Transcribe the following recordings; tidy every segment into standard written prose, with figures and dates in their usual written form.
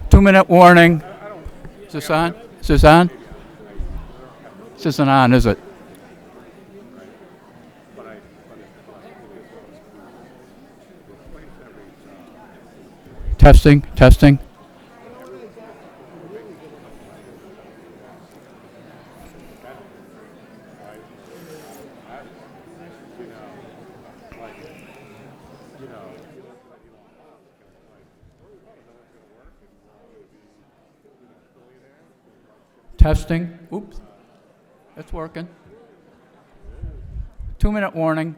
2-minute warning. Is this on? Is this on? This isn't on, is it? Testing, testing. Testing. Oops. It's working. 2-minute warning.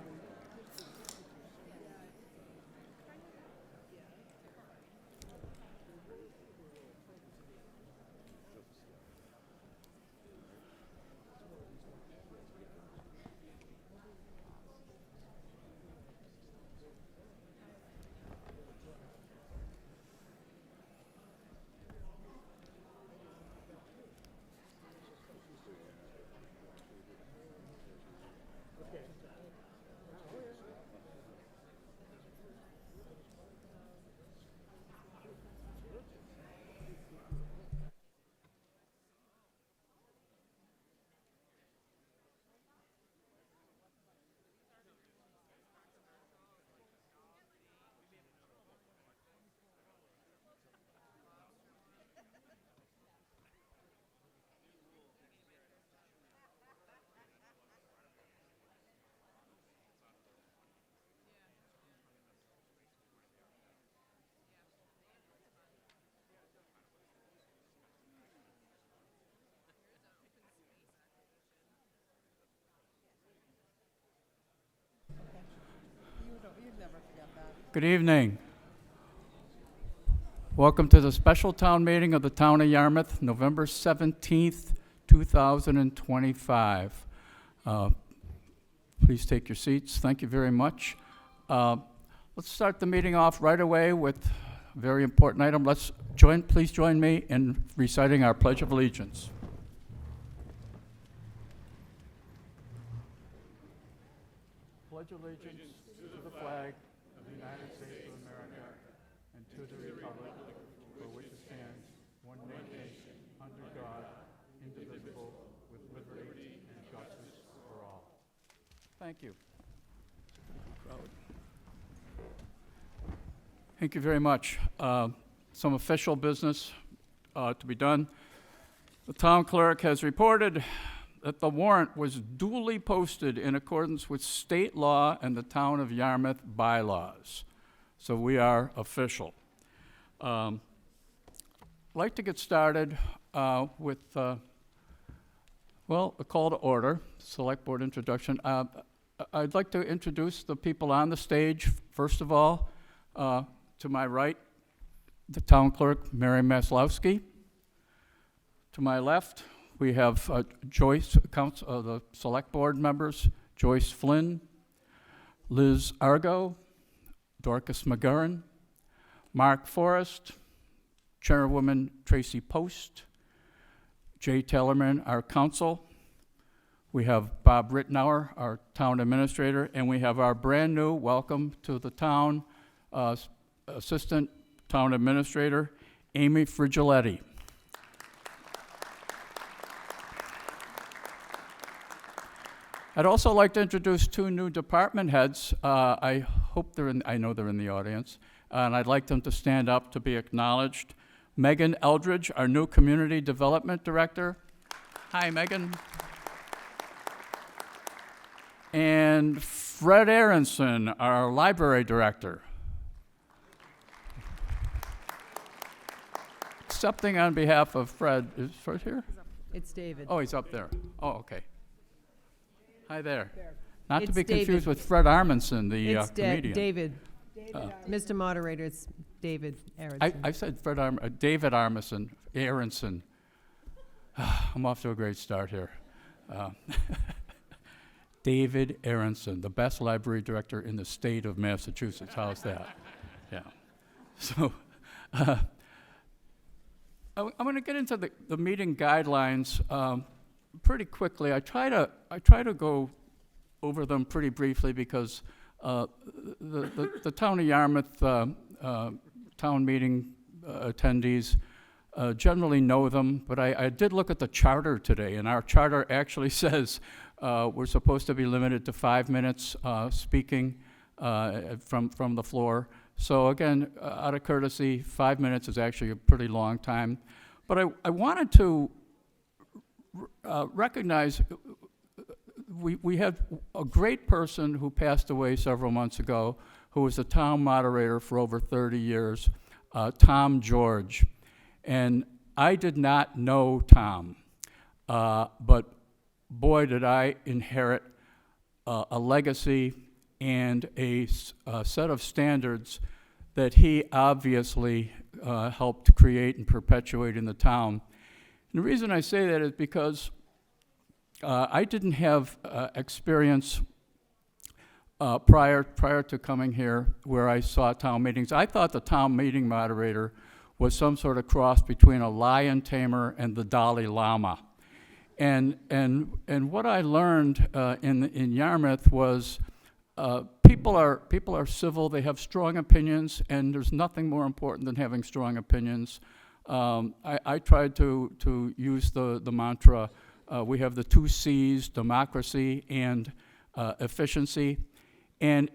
Good evening. Welcome to the special town meeting of the town of Yarmouth, November 17th, 2025. Please take your seats. Thank you very much. Let's start the meeting off right away with a very important item. Please join me in reciting our Pledge of Allegiance. Pledge allegiance to the flag of the United States of America and to the republic for which it stands, one nation, under God, indivisible, with liberty and justice for all. Thank you. Thank you very much. Some official business to be done. The town clerk has reported that the warrant was duly posted in accordance with state law and the town of Yarmouth bylaws. So we are official. I'd like to get started with, a call to order, select board introduction. I'd like to introduce the people on the stage. First of all, to my right, the town clerk, Mary Maslowski. To my left, we have the select board members, Joyce Flynn, Liz Argo, Dorcas McGurran, Mark Forrest, Chairwoman Tracy Post, Jay Tellerman, our council. We have Bob Rittenauer, our town administrator, and we have our brand new, welcome to the town, assistant town administrator, Amy Frigiletti. I'd also like to introduce two new department heads. I know they're in the audience, and I'd like them to stand up to be acknowledged. Megan Eldridge, our new Community Development Director. Hi, Megan. And Fred Aronson, our Library Director. Accepting on behalf of Fred. Is Fred here? It's David. Oh, he's up there. Oh, okay. Hi there. Not It's to be confused David. with Fred Armisen, the It's comedian. David. Mr. Moderator, it's David Aronson. I said David Armisen, Aronson. I'm off to a great start here. David Aronson, the best library director in the state of Massachusetts. How's that? Yeah. So I'm going to get into the meeting guidelines pretty quickly. I try to go over them pretty briefly because The town of Yarmouth town meeting attendees generally know them, but I did look at the charter today, and our charter actually says we're supposed to be limited to 5 minutes speaking from the floor. So again, out of courtesy, 5 minutes is actually a pretty long time. But I wanted to recognize we had a great person who passed away several months ago, who was the town moderator for over 30 years, Tom George. And I did not know Tom, but boy, did I inherit a legacy and a set of standards that he obviously helped create and perpetuate in the town. And the reason I say that is because I didn't have experience prior to coming here where I saw town meetings. I thought the town meeting moderator was some sort of cross between a lion tamer and the Dalai Lama. And what I learned in Yarmouth was people are civil, they have strong opinions, and there's nothing more important than having strong opinions. I tried to use the mantra, we have the 2 C's, democracy and efficiency. And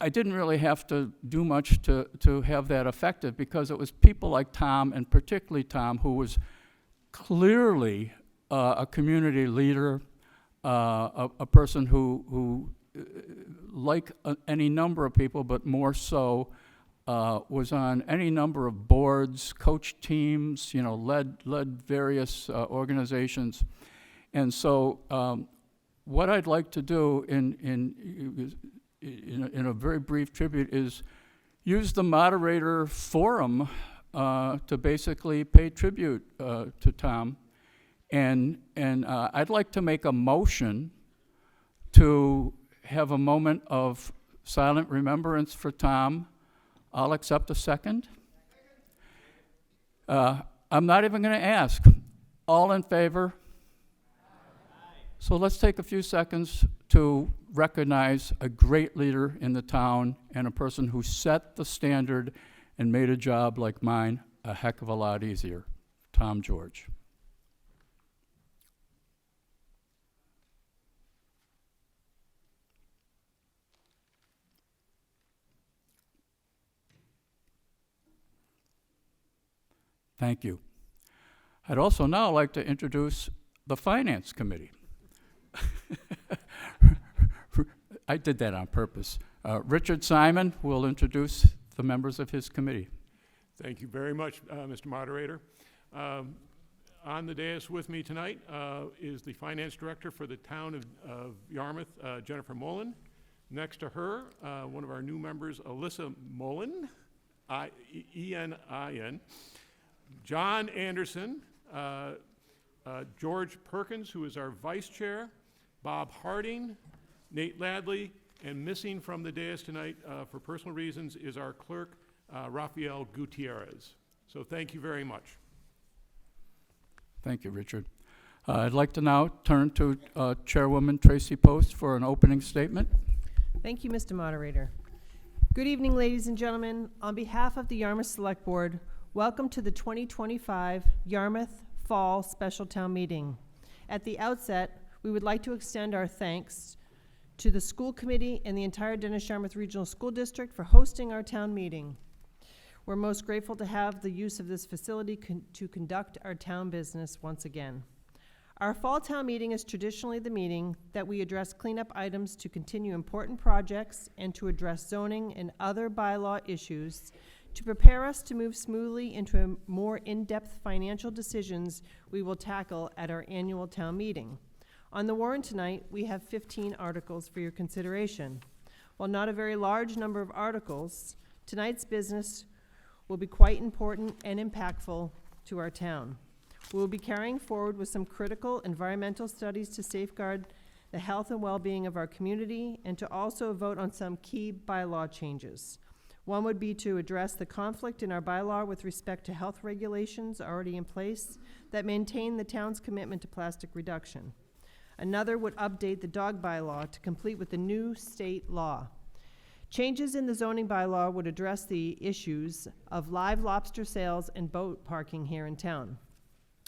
I didn't really have to do much to have that effective, because it was people like Tom, and particularly Tom, who was clearly a community leader, a person who like any number of people, but more so, was on any number of boards, coached teams, led various organizations. And so what I'd like to do in a very brief tribute is use the moderator forum to basically pay tribute to Tom. And I'd like to make a motion to have a moment of silent remembrance for Tom. I'll accept a second. I'm not even going to ask. All in favor? So let's take a few seconds to recognize a great leader in the town and a person who set the standard and made a job like mine a heck of a lot easier. Tom George. Thank you. I'd also now like to introduce the Finance Committee. I did that on purpose. Richard Simon will introduce the members of his committee. Thank you very much, Mr. Moderator. On the dais with me tonight is the Finance Director for the town of Yarmouth, Jennifer Mullen. Next to her, one of our new members, Alyssa Mullen, E-N-I-N. John Anderson, George Perkins, who is our Vice Chair, Bob Harding, Nate Ladley, and missing from the dais tonight for personal reasons is our clerk, Rafael Gutierrez. So thank you very much. Thank you, Richard. I'd like to now turn to Chairwoman Tracy Post for an opening statement. Thank you, Mr. Moderator. Good evening, ladies and gentlemen. On behalf of the Yarmouth Select Board, welcome to the 2025 Yarmouth Fall Special Town Meeting. At the outset, we would like to extend our thanks to the school committee and the entire Dennis-Yarmouth Regional School District for hosting our town meeting. We're most grateful to have the use of this facility to conduct our town business once again. Our fall town meeting is traditionally the meeting that we address cleanup items to continue important projects and to address zoning and other bylaw issues to prepare us to move smoothly into more in-depth financial decisions we will tackle at our annual town meeting. On the warrant tonight, we have 15 articles for your consideration. While not a very large number of articles, tonight's business will be quite important and impactful to our town. We will be carrying forward with some critical environmental studies to safeguard the health and well-being of our community and to also vote on some key bylaw changes. One would be to address the conflict in our bylaw with respect to health regulations already in place that maintain the town's commitment to plastic reduction. Another would update the dog bylaw to complete with the new state law. Changes in the zoning bylaw would address the issues of live lobster sales and boat parking here in town.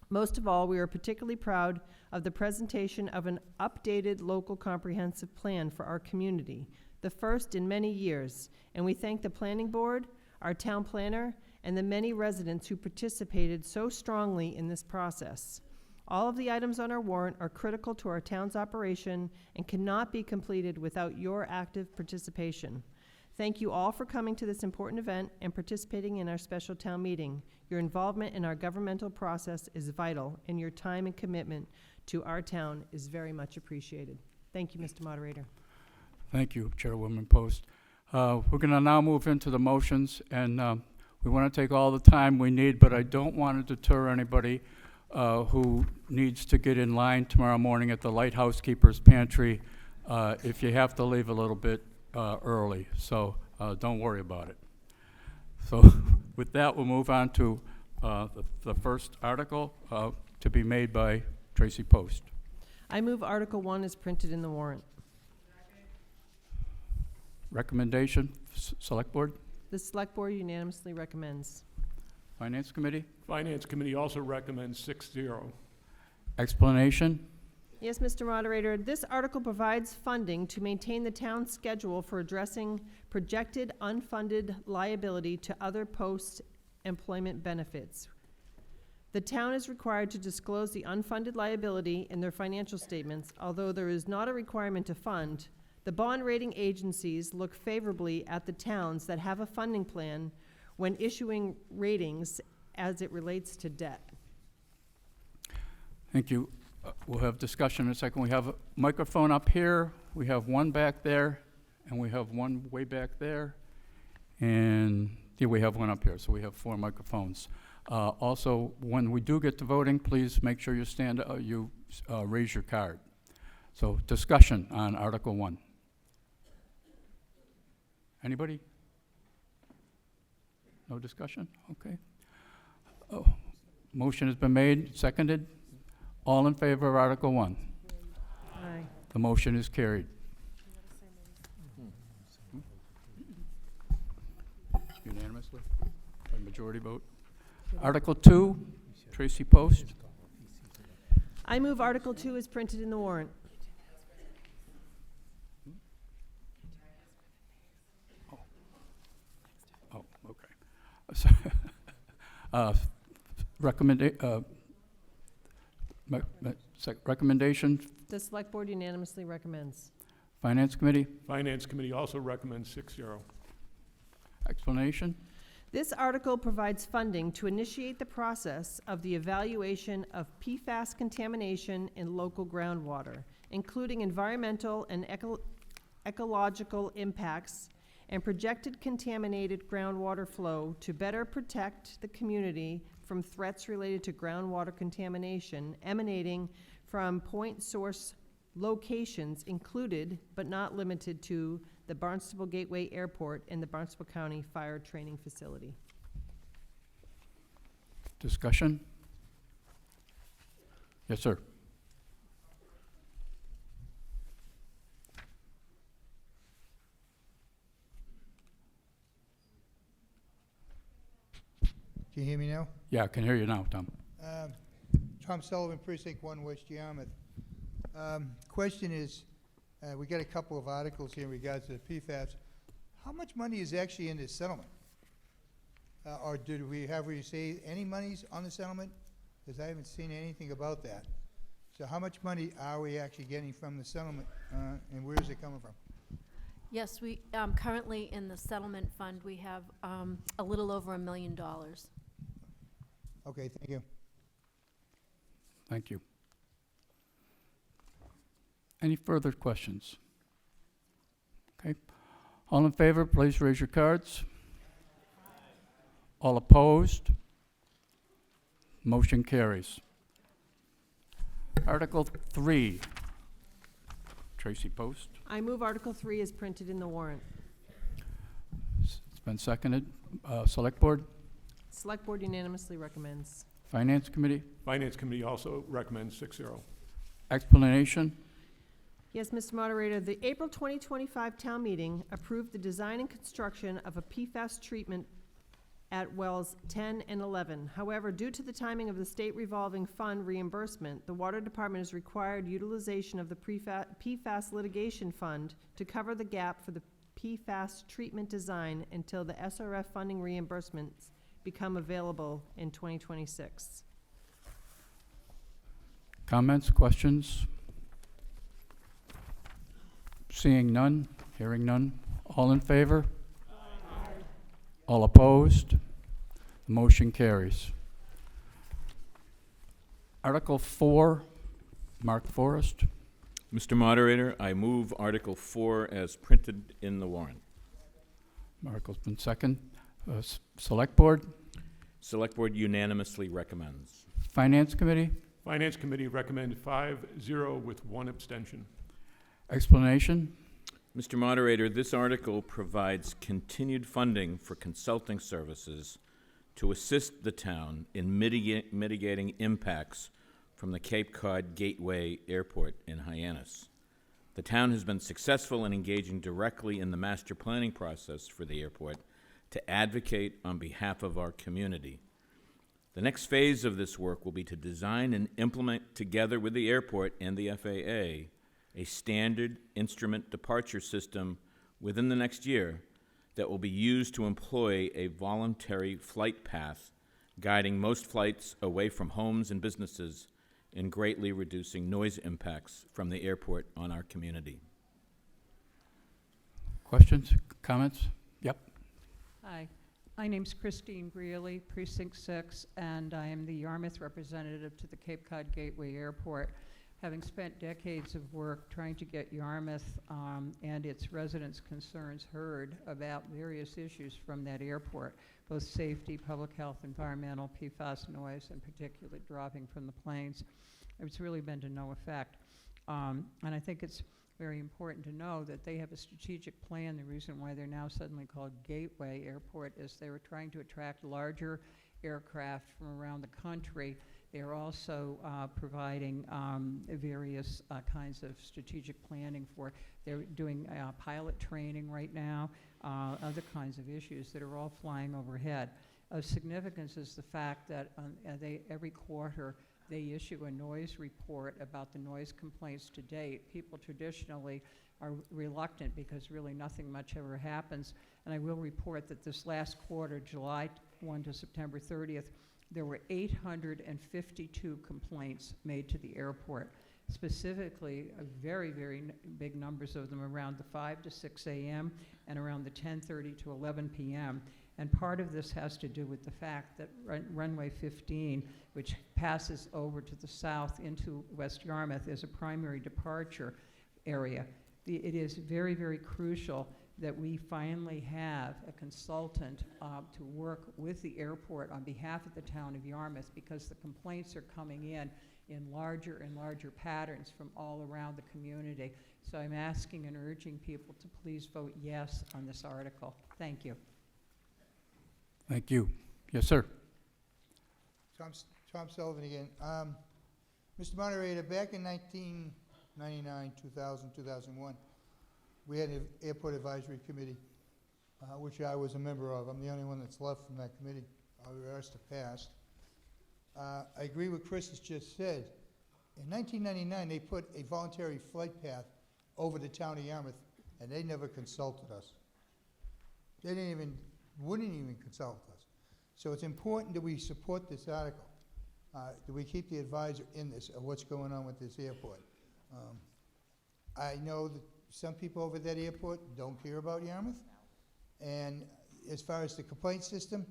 Most of all, we are particularly proud of the presentation of an updated local comprehensive plan for our community, the first in many years, and we thank the planning board, our town planner, and the many residents who participated so strongly in this process. All of the items on our warrant are critical to our town's operation and cannot be completed without your active participation. Thank you all for coming to this important event and participating in our special town meeting. Your involvement in our governmental process is vital, and your time and commitment to our town is very much appreciated. Thank you, Mr. Moderator. Thank you, Chairwoman Post. We're going to now move into the motions, and we want to take all the time we need, but I don't want to deter anybody who needs to get in line tomorrow morning at the Lighthouse Keeper's Pantry if you have to leave a little bit early. So don't worry about it. So with that, we'll move on to the first article to be made by Tracy Post. I move Article 1 is printed in the warrant. Recommendation, Select Board, The Select Board unanimously recommends. Finance Committee. Finance Committee also recommends 6-0. Explanation. Yes, Mr. Moderator, this article provides funding to maintain the town's schedule for addressing projected unfunded liability to other post-employment benefits. The town is required to disclose the unfunded liability in their financial statements. Although there is not a requirement to fund, the bond rating agencies look favorably at the towns that have a funding plan when issuing ratings as it relates to debt. Thank you. We'll have discussion in a second. We have a microphone up here, we have one back there, and we have one way back there, and yeah, we have one up here, so we have 4 microphones. Also, when we do get to voting, please make sure you raise your card. So discussion on Article 1. Anybody? No discussion? Okay. Motion has been made, seconded. All in favor of Article 1? Aye. The motion is carried. Unanimously, by majority vote. Article 2, Tracy Post. I move Article 2 is printed in the warrant. Oh, okay. Recommendation, The Select Board unanimously recommends. Finance Committee. Finance Committee also recommends 6-0. Explanation. This article provides funding to initiate the process of the evaluation of PFAS contamination in local groundwater, including environmental and ecological impacts and projected contaminated groundwater flow to better protect the community from threats related to groundwater contamination emanating from point source locations included but not limited to the Barnstable Gateway Airport and the Barnstable County Fire Training Facility. Discussion. Yes, sir. Can you hear me now? Yeah, I can hear you now, Tom. Tom Sullivan, Precinct 1, West Yarmouth. Question is, we got a couple of articles here in regards to the PFAS. How much money is actually in this settlement? Or did we have received any monies on the settlement? Because I haven't seen anything about that. So how much money are we actually getting from the settlement, and where is it coming from? Yes, we, currently in the settlement fund, we have a little over $1 million. Okay, thank you. Thank you. Any further questions? Okay. All in favor, please raise your cards. All opposed? Motion carries. Article 3. Tracy Post. I move Article 3 is printed in the warrant. It's been seconded. Select Board, Select Board unanimously recommends. Finance Committee, Finance Committee also recommends 6-0. explanation. Yes, Mr. Moderator, the April 2025 town meeting approved the design and construction of a PFAS treatment at wells 10 and 11. However, due to the timing of the state revolving fund reimbursement, the Water Department has required utilization of the PFAS litigation fund to cover the gap for the PFAS treatment design until the SRF funding reimbursements become available in 2026. Comments, questions? Seeing none, hearing none. All in favor? All opposed? The motion carries. Article 4, Mark Forrest. Mr. Moderator, I move Article 4 as printed in the warrant. Mark has been second. Select Board, Select Board unanimously recommends. Finance Committee, Finance Committee recommended 5-0 with 1 abstention. explanation. Mr. Moderator, this article provides continued funding for consulting services to assist the town in mitigating impacts from the Cape Cod Gateway Airport in Hyannis. The town has been successful in engaging directly in the master planning process for the airport to advocate on behalf of our community. The next phase of this work will be to design and implement together with the airport and the FAA a standard instrument departure system within the next year that will be used to employ a voluntary flight path guiding most flights away from homes and businesses and greatly reducing noise impacts from the airport on our community. Questions, comments? Yep. Hi, my name's Christine Greeley, Precinct 6, and I am the Yarmouth representative to the Cape Cod Gateway Airport. Having spent decades of work trying to get Yarmouth and its residents' concerns heard about various issues from that airport, both safety, public health, environmental, PFAS noise, and particulate dropping from the planes, it's really been to no effect. And I think it's very important to know that they have a strategic plan. The reason why they're now suddenly called Gateway Airport is they were trying to attract larger aircraft from around the country. They are also providing various kinds of strategic planning for, they're doing pilot training right now, other kinds of issues that are all flying overhead. Of significance is the fact that every quarter they issue a noise report about the noise complaints to date. People traditionally are reluctant because really nothing much ever happens. And I will report that this last quarter, July 1 to September 30th, there were 852 complaints made to the airport. Specifically, very, very big numbers of them around the 5 to 6 a.m. and around the 10:30 to 11 p.m. And part of this has to do with the fact that runway 15, which passes over to the south into West Yarmouth, is a primary departure area. It is very, very crucial that we finally have a consultant to work with the airport on behalf of the town of Yarmouth, because the complaints are coming in larger and larger patterns from all around the community. So I'm asking and urging people to please vote yes on this article. Thank you. Thank you. Yes, sir. Tom Sullivan again. Mr. Moderator, back in 1999, 2000, 2001, we had an Airport Advisory Committee, which I was a member of. I'm the only one that's left from that committee. The rest have passed. I agree with Chris has just said. In 1999, they put a voluntary flight path over the town of Yarmouth, and they never consulted us. They wouldn't even consult us. So it's important that we support this article, that we keep the advisor in this of what's going on with this airport. I know that some people over at that airport don't care about Yarmouth, and as far as the complaint system,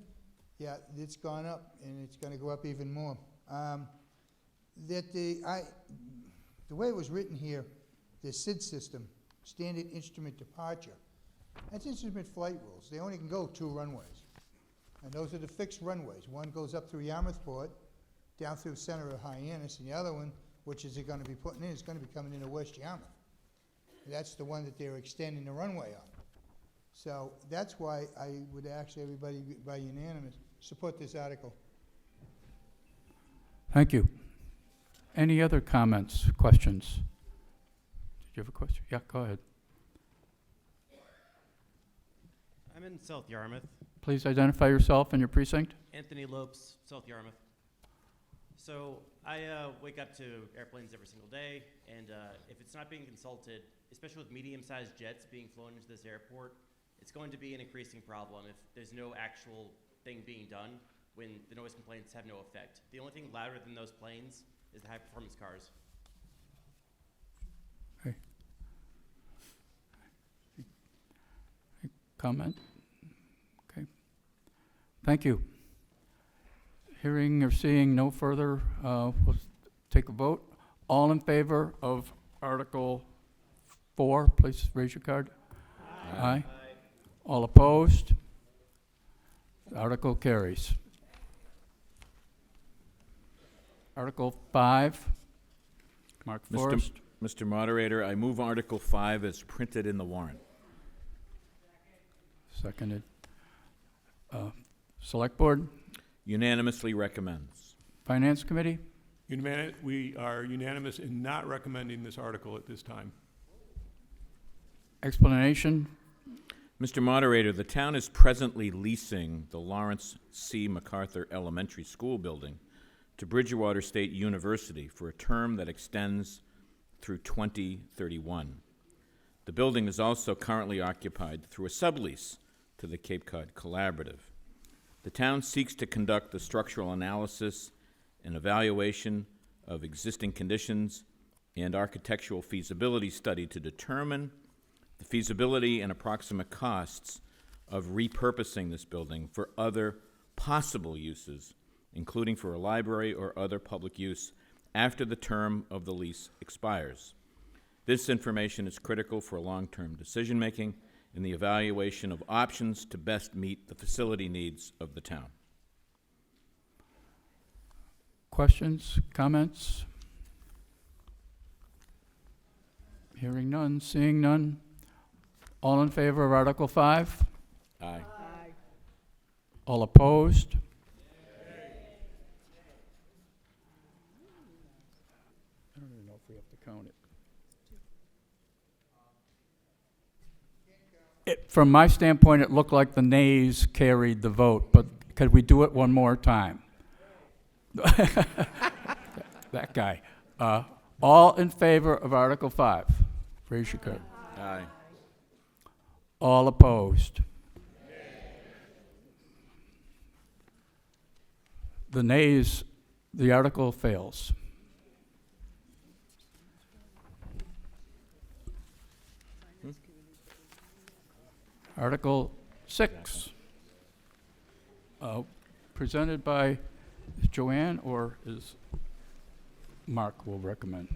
yeah, it's gone up, and it's going to go up even more. The way it was written here, the SID system, Standard Instrument Departure, that's instrument flight rules. They only can go 2 runways, and those are the fixed runways. One goes up through Yarmouth Port, down through the center of Hyannis, and the other one, which is they're going to be putting in, is going to be coming into West Yarmouth. That's the one that they're extending the runway on. So that's why I would ask everybody by unanimous support this article. Thank you. Any other comments, questions? you have a question? Yeah, go ahead. I'm in South Yarmouth. Please identify yourself and your precinct. Anthony Lopes, South Yarmouth. So I wake up to airplanes every single day, and if it's not being consulted, especially with medium-sized jets being flown into this airport, it's going to be an increasing problem if there's no actual thing being done when the noise complaints have no effect. The only thing louder than those planes is the high-performance cars. Okay. Comment? Okay. Thank you. Hearing or seeing no further, we'll take a vote. All in favor of Article 4, please raise your card. Aye. All opposed? The article carries. Article 5, Mark Forrest. Mr. Moderator, I move Article 5 as printed in the warrant. Seconded. Select Board, Unanimously recommends. Finance Committee, We are unanimous in not recommending this article at this time. explanation. Mr. Moderator, the town is presently leasing the Lawrence C. MacArthur Elementary School building to Bridgewater State University for a term that extends through 2031. The building is also currently occupied through a sublease to the Cape Cod Collaborative. The town seeks to conduct the structural analysis and evaluation of existing conditions and architectural feasibility study to determine the feasibility and approximate costs of repurposing this building for other possible uses, including for a library or other public use after the term of the lease expires. This information is critical for long-term decision-making in the evaluation of options to best meet the facility needs of the town. Questions, comments? Hearing none, seeing none. All in favor of Article 5? Aye. All opposed? I don't even know if we have to count it. From my standpoint, it looked like the nays carried the vote, but could we do it one more time? That guy. All in favor of Article 5? Raise your card. Aye. All opposed? The nays, the article fails. Article 6, presented by Joanne, or is Mark will recommend?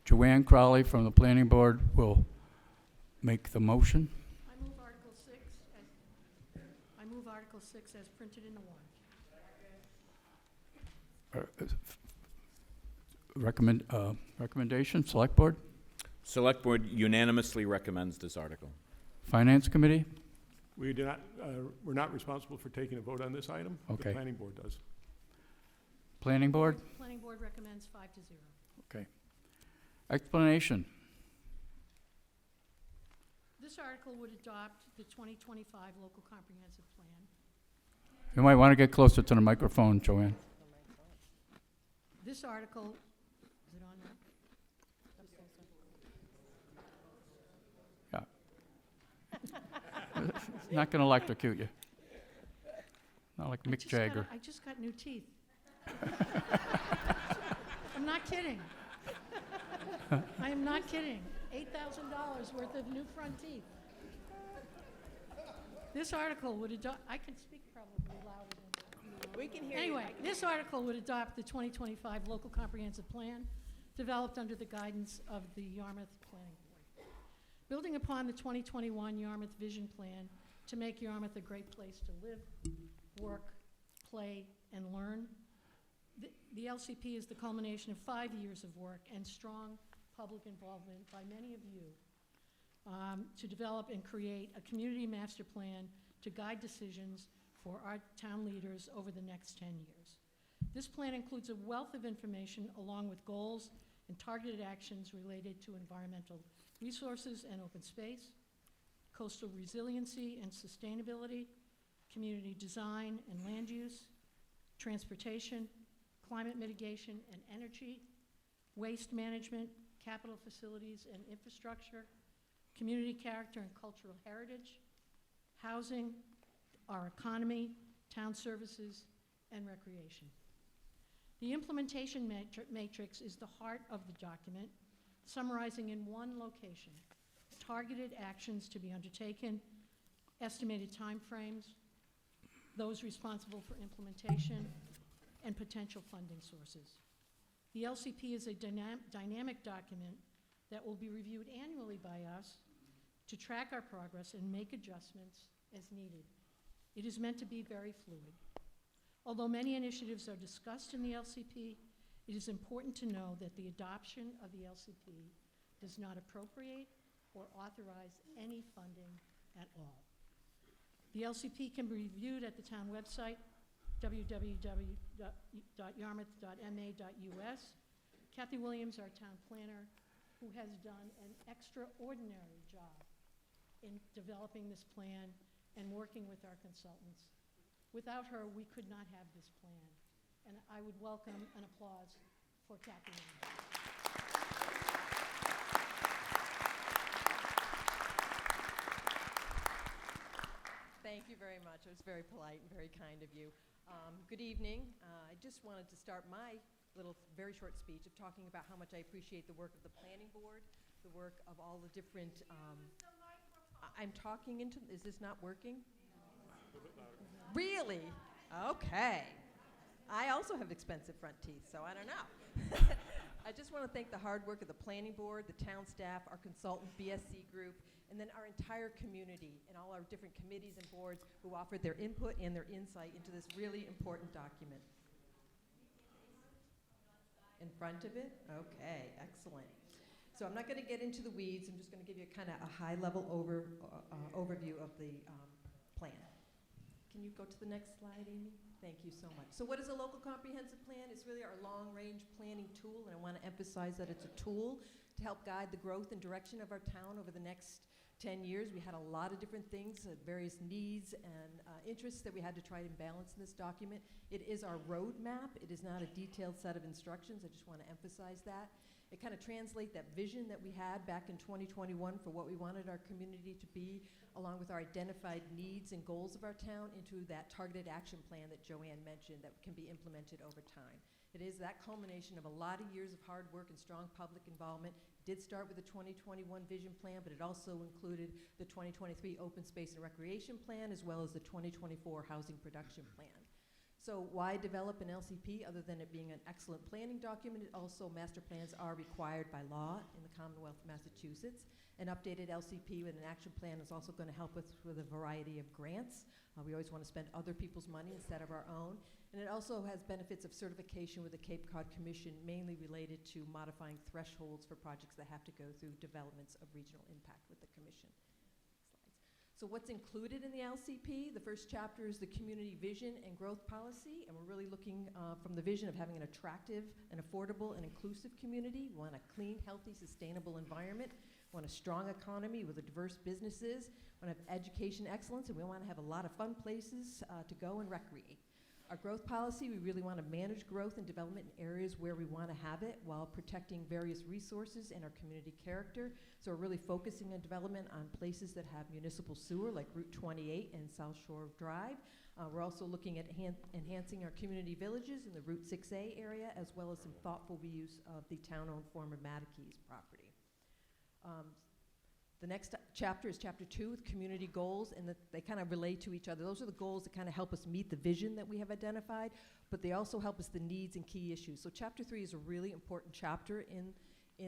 Joanne Crowley from the Planning Board will make the motion. I move Article 6 as printed in the warrant. Recommendation, Select Board? Select Board unanimously recommends this article. Finance Committee? We do not, we're not responsible for taking a vote on this item. Okay. The planning board does. Planning Board? Planning Board recommends 5-0. Okay. Explanation. This article would adopt the 2025 local comprehensive plan. You might want to get closer to the microphone, Joanne. This article, is it on now? It's not going to electrocute you. Not like Mick Jagger. I just got new teeth. I'm not kidding. I am not kidding. $8,000 worth of new front teeth. This article would adopt, I can speak probably louder than. We can hear Anyway, this article would adopt the 2025 local comprehensive plan developed under the guidance of the Yarmouth Planning Board. Building upon the 2021 Yarmouth Vision Plan to make Yarmouth a great place to live, work, play, and learn, the LCP is the culmination of 5 years of work and strong public involvement by many of you to develop and create a community master plan to guide decisions for our town leaders over the next 10 years. This plan includes a wealth of information along with goals and targeted actions related to environmental resources and open space, coastal resiliency and sustainability, community design and land use, transportation, climate mitigation and energy, waste management, capital facilities and infrastructure, community character and cultural heritage, housing, our economy, town services, and recreation. The implementation matrix is the heart of the document, summarizing in one location targeted actions to be undertaken, estimated timeframes, those responsible for implementation, and potential funding sources. The LCP is a dynamic document that will be reviewed annually by us to track our progress and make adjustments as needed. It is meant to be very fluid. Although many initiatives are discussed in the LCP, it is important to know that the adoption of the LCP does not appropriate or authorize any funding at all. The LCP can be reviewed at the town website, www.yarmouth.ma.us. Kathy Williams, our town planner, who has done an extraordinary job in developing this plan and working with our consultants. Without her, we could not have this plan. And I would welcome an applause for Kathy Williams. Thank you very much. It was very polite and very kind of you. Good evening. I just wanted to start my little very short speech of talking about how much I appreciate the work of the planning board, the work of all the different, I'm talking into, is this not working? Really? Okay. I also have expensive front teeth, so I don't know. I just want to thank the hard work of the planning board, the town staff, our consultant, BSC group, and then our entire community and all our different committees and boards who offered their input and their insight into this really important document. In front of it? Okay, excellent. So I'm not going to get into the weeds. I'm just going to give you kind of a high-level overview of the plan. Can you go to the next slide, Amy? Thank you so much. So what is a local comprehensive plan? It's really our long-range planning tool, and I want to emphasize that it's a tool to help guide the growth and direction of our town over the next 10 years. We had a lot of different things, various needs and interests that we had to try and balance in this document. It is our roadmap. It is not a detailed set of instructions. I just want to emphasize that. It kind of translates that vision that we had back in 2021 for what we wanted our community to be, along with our identified needs and goals of our town, into that targeted action plan that Joanne mentioned that can be implemented over time. It is that culmination of a lot of years of hard work and strong public involvement. It did start with the 2021 vision plan, but it also included the 2023 open space and recreation plan, as well as the 2024 housing production plan. So why develop an LCP other than it being an excellent planning document? Also, master plans are required by law in the Commonwealth of Massachusetts. An updated LCP with an action plan is also going to help us with a variety of grants. We always want to spend other people's money instead of our own. And it also has benefits of certification with the Cape Cod Commission, mainly related to modifying thresholds for projects that have to go through developments of regional impact with the Commission. So what's included in the LCP? The first chapter is the community vision and growth policy, and we're really looking from the vision of having an attractive and affordable and inclusive community. We want a clean, healthy, sustainable environment. We want a strong economy with diverse businesses. We want to have education excellence, and we want to have a lot of fun places to go and recreate. Our growth policy, we really want to manage growth and development in areas where we want to have it while protecting various resources and our community character. So we're really focusing on development on places that have municipal sewer, like Route 28 and South Shore Drive. We're also looking at enhancing our community villages in the Route 6A area, as well as some thoughtful reuse of the town-owned former Matakey's property. The next chapter is chapter 2 with community goals, and they kind of relate to each other. Those are the goals that kind of help us meet the vision that we have identified, but they also help us the needs and key issues. So chapter 3 is a really important chapter in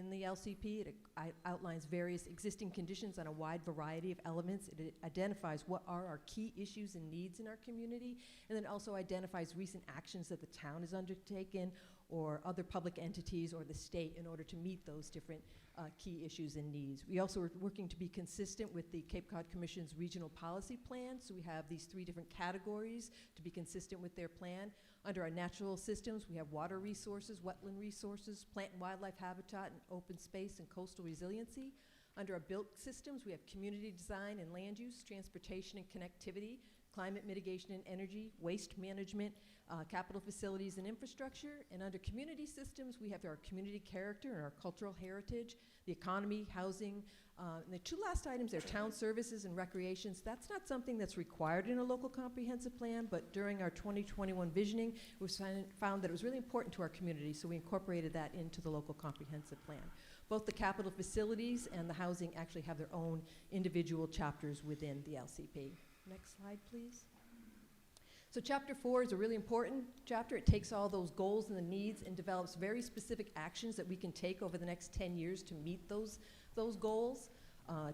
the LCP. It outlines various existing conditions on a wide variety of elements. It identifies what are our key issues and needs in our community, and then also identifies recent actions that the town has undertaken or other public entities or the state in order to meet those different key issues and needs. We also are working to be consistent with the Cape Cod Commission's regional policy plan. So we have these 3 different categories to be consistent with their plan. Under our natural systems, we have water resources, wetland resources, plant and wildlife habitat, and open space and coastal resiliency. Under our built systems, we have community design and land use, transportation and connectivity, climate mitigation and energy, waste management, capital facilities and infrastructure. And under community systems, we have our community character and our cultural heritage, the economy, housing. And the 2 last items are town services and recreations. That's not something that's required in a local comprehensive plan, but during our 2021 visioning, we found that it was really important to our community, so we incorporated that into the local comprehensive plan. Both the capital facilities and the housing actually have their own individual chapters within the LCP. Next slide, please. So chapter 4 is a really important chapter. It takes all those goals and the needs and develops very specific actions that we can take over the next 10 years to meet those goals.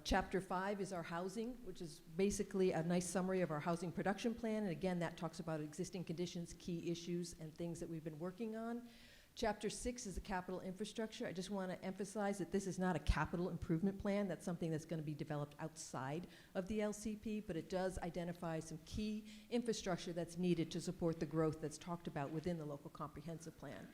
Chapter 5 is our housing, which is basically a nice summary of our housing production plan. And again, that talks about existing conditions, key issues, and things that we've been working on. Chapter 6 is the capital infrastructure. I just want to emphasize that this is not a capital improvement plan. That's something that's going to be developed outside of the LCP, but it does identify some key infrastructure that's needed to support the growth that's talked about within the local comprehensive plan.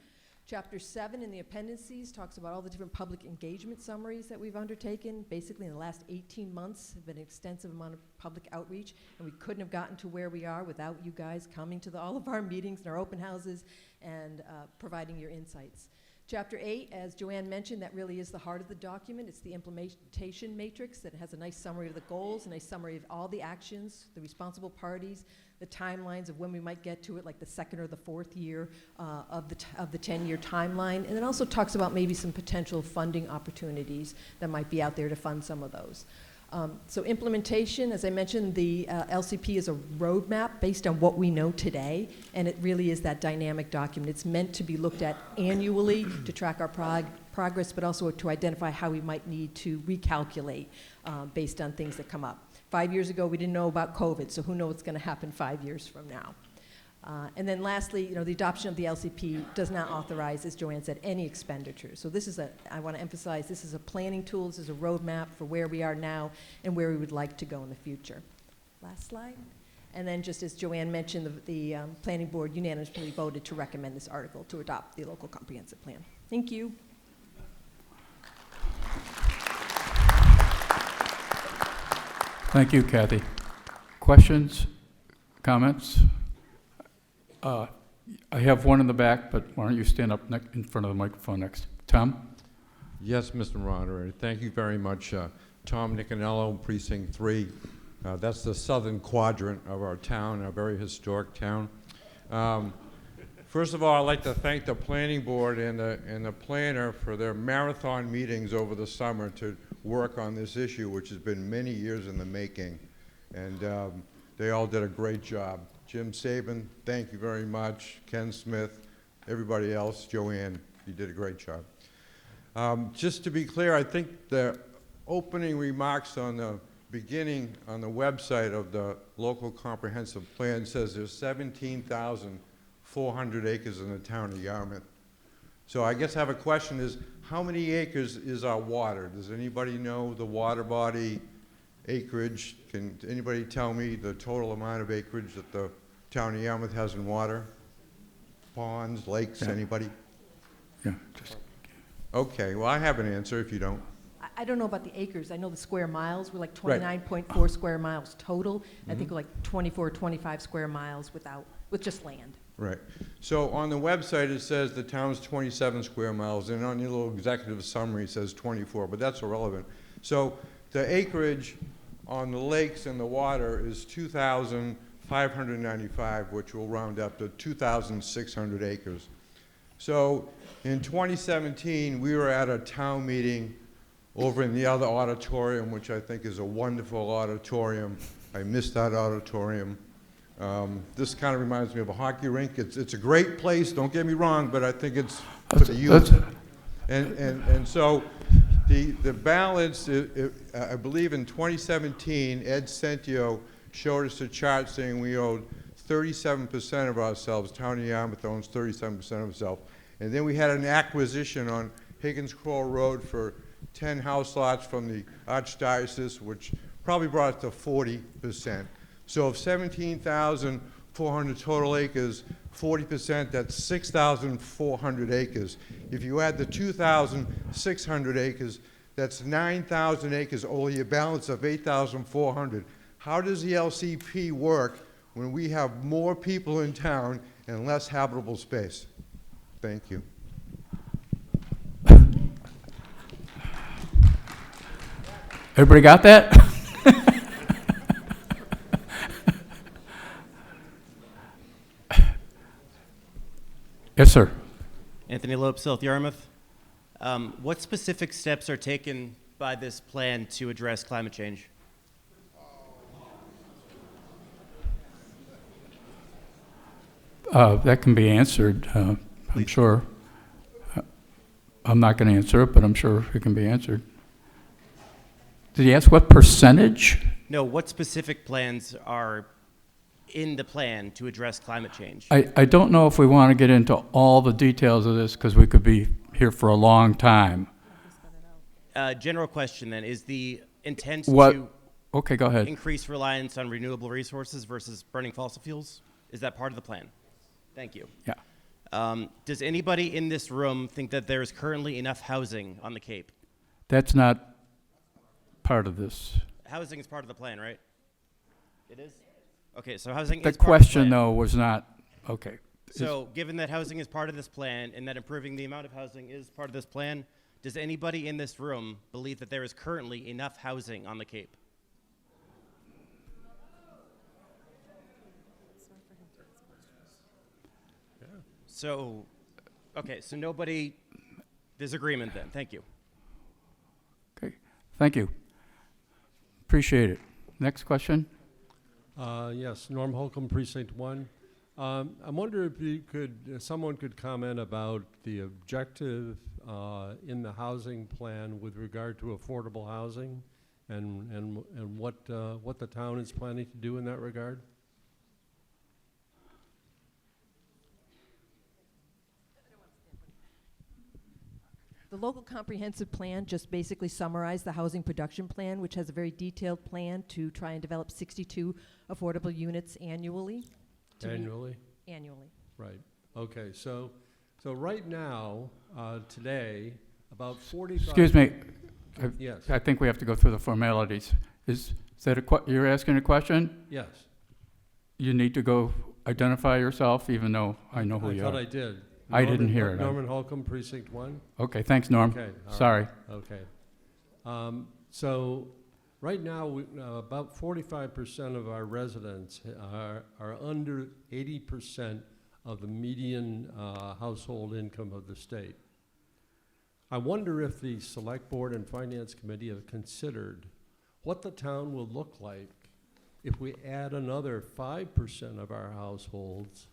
Chapter 7 in the appendices talks about all the different public engagement summaries that we've undertaken. Basically, in the last 18 months, have been an extensive amount of public outreach, and we couldn't have gotten to where we are without you guys coming to all of our meetings and our open houses and providing your insights. Chapter 8, as Joanne mentioned, that really is the heart of the document. It's the implementation matrix that has a nice summary of the goals, a nice summary of all the actions, the responsible parties, the timelines of when we might get to it, like the 2nd or the 4th year of the 10-year timeline. And it also talks about maybe some potential funding opportunities that might be out there to fund some of those. So implementation, as I mentioned, the LCP is a roadmap based on what we know today, and it really is that dynamic document. It's meant to be looked at annually to track our progress, but also to identify how we might need to recalculate based on things that come up. 5 years ago, we didn't know about COVID, so who knows what's going to happen 5 years from now. And then lastly, the adoption of the LCP does not authorize, as Joanne said, any expenditures. So this is I want to emphasize, this is a planning tool, this is a roadmap for where we are now and where we would like to go in the future. Last slide. And then just as Joanne mentioned, the planning board unanimously voted to recommend this article to adopt the local comprehensive plan. Thank you. Thank you, Kathy. Questions, comments? I have one in the back, but why don't you stand up in front of the microphone next. Tom? Yes, Mr. Moderator. Thank you very much. Tom Nicanello, Precinct 3. That's the southern quadrant of our town, a very historic town. First of all, I'd like to thank the planning board and the planner for their marathon meetings over the summer to work on this issue, which has been many years in the making. And they all did a great job. Jim Saban, thank you very much. Ken Smith, everybody else, Joanne, you did a great job. Just to be clear, I think the opening remarks on the beginning on the website of the local comprehensive plan says there's 17,400 acres in the town of Yarmouth. So I guess I have a question is, how many acres is our water? Does anybody know the water body acreage? Can anybody tell me the total amount of acreage that the town of Yarmouth has in water? Ponds, lakes, anybody? Yeah. Okay, well, I have an answer if you don't. I don't know about the acres. I know the square miles. We're like Right. 29.4 square miles total. I think we're like 24 or 25 square miles with just land. Right. So on the website, it says the town's 27 square miles, and on your little executive summary, it says 24, but that's irrelevant. So the acreage on the lakes and the water is 2,595, which will round up to 2,600 acres. So in 2017, we were at a town meeting over in the other auditorium, which I think is a wonderful auditorium. I miss that auditorium. This kind of reminds me of a hockey rink. It's a great place, don't get me wrong, but I think it's for the youth. And so the balance, I believe in 2017, Ed Centio showed us a chart saying we owed 37% of ourselves. Town of Yarmouth owns 37% of itself. And then we had an acquisition on Higgins Crow Road for 10 house lots from the Archdiocese, which probably brought it to 40%. So of 17,400 total acres, 40%, that's 6,400 acres. If you add the 2,600 acres, that's 9,000 acres, only a balance of 8,400. How does the LCP work when we have more people in town and less habitable space? Thank you. Everybody got that? Yes, sir. Anthony Loeb, South Yarmouth. What specific steps are taken by this plan to address climate change? That can be answered, I'm sure. I'm not going to answer it, but I'm sure it can be answered. Did he ask what percentage? No, what specific plans are in the plan to address climate change? I don't know if we want to get into all the details of this because we could be here for a long time. General question then, is the intent What? to Okay, go ahead. increase reliance on renewable resources versus burning fossil fuels? Is that part of the plan? Thank you. Yeah. Does anybody in this room think that there is currently enough housing on the Cape? That's not part of this. Housing is part of the plan, right? It is? Okay, so housing The is part of the question, plan. though, was not, okay. So given that housing is part of this plan and that improving the amount of housing is part of this plan, does anybody in this room believe that there is currently enough housing on the Cape? So, okay, so nobody, there's agreement then. Thank you. Okay, thank you. Appreciate it. Next question? Yes, Norm Holcomb, Precinct 1. I wonder if you could, someone could comment about the objective in the housing plan with regard to affordable housing and what the town is planning to do in that regard? The local comprehensive plan just basically summarized the housing production plan, which has a very detailed plan to try and develop 62 affordable units annually. Annually? Annually. Right. Okay. So right now, today, about 45. Excuse me. Yes. I think we have to go through the formalities. Is that you're asking a question? Yes. You need to go identify yourself, even though I know who you I thought are. I did. I didn't hear it. Norman Holcomb, Precinct 1. Okay, thanks, Norm. Okay. all right, Sorry. Okay. So right now, about 45% of our residents are under 80% of the median household income of the state. I wonder if the Select Board and Finance Committee have considered what the town will look like if we add another 5% of our households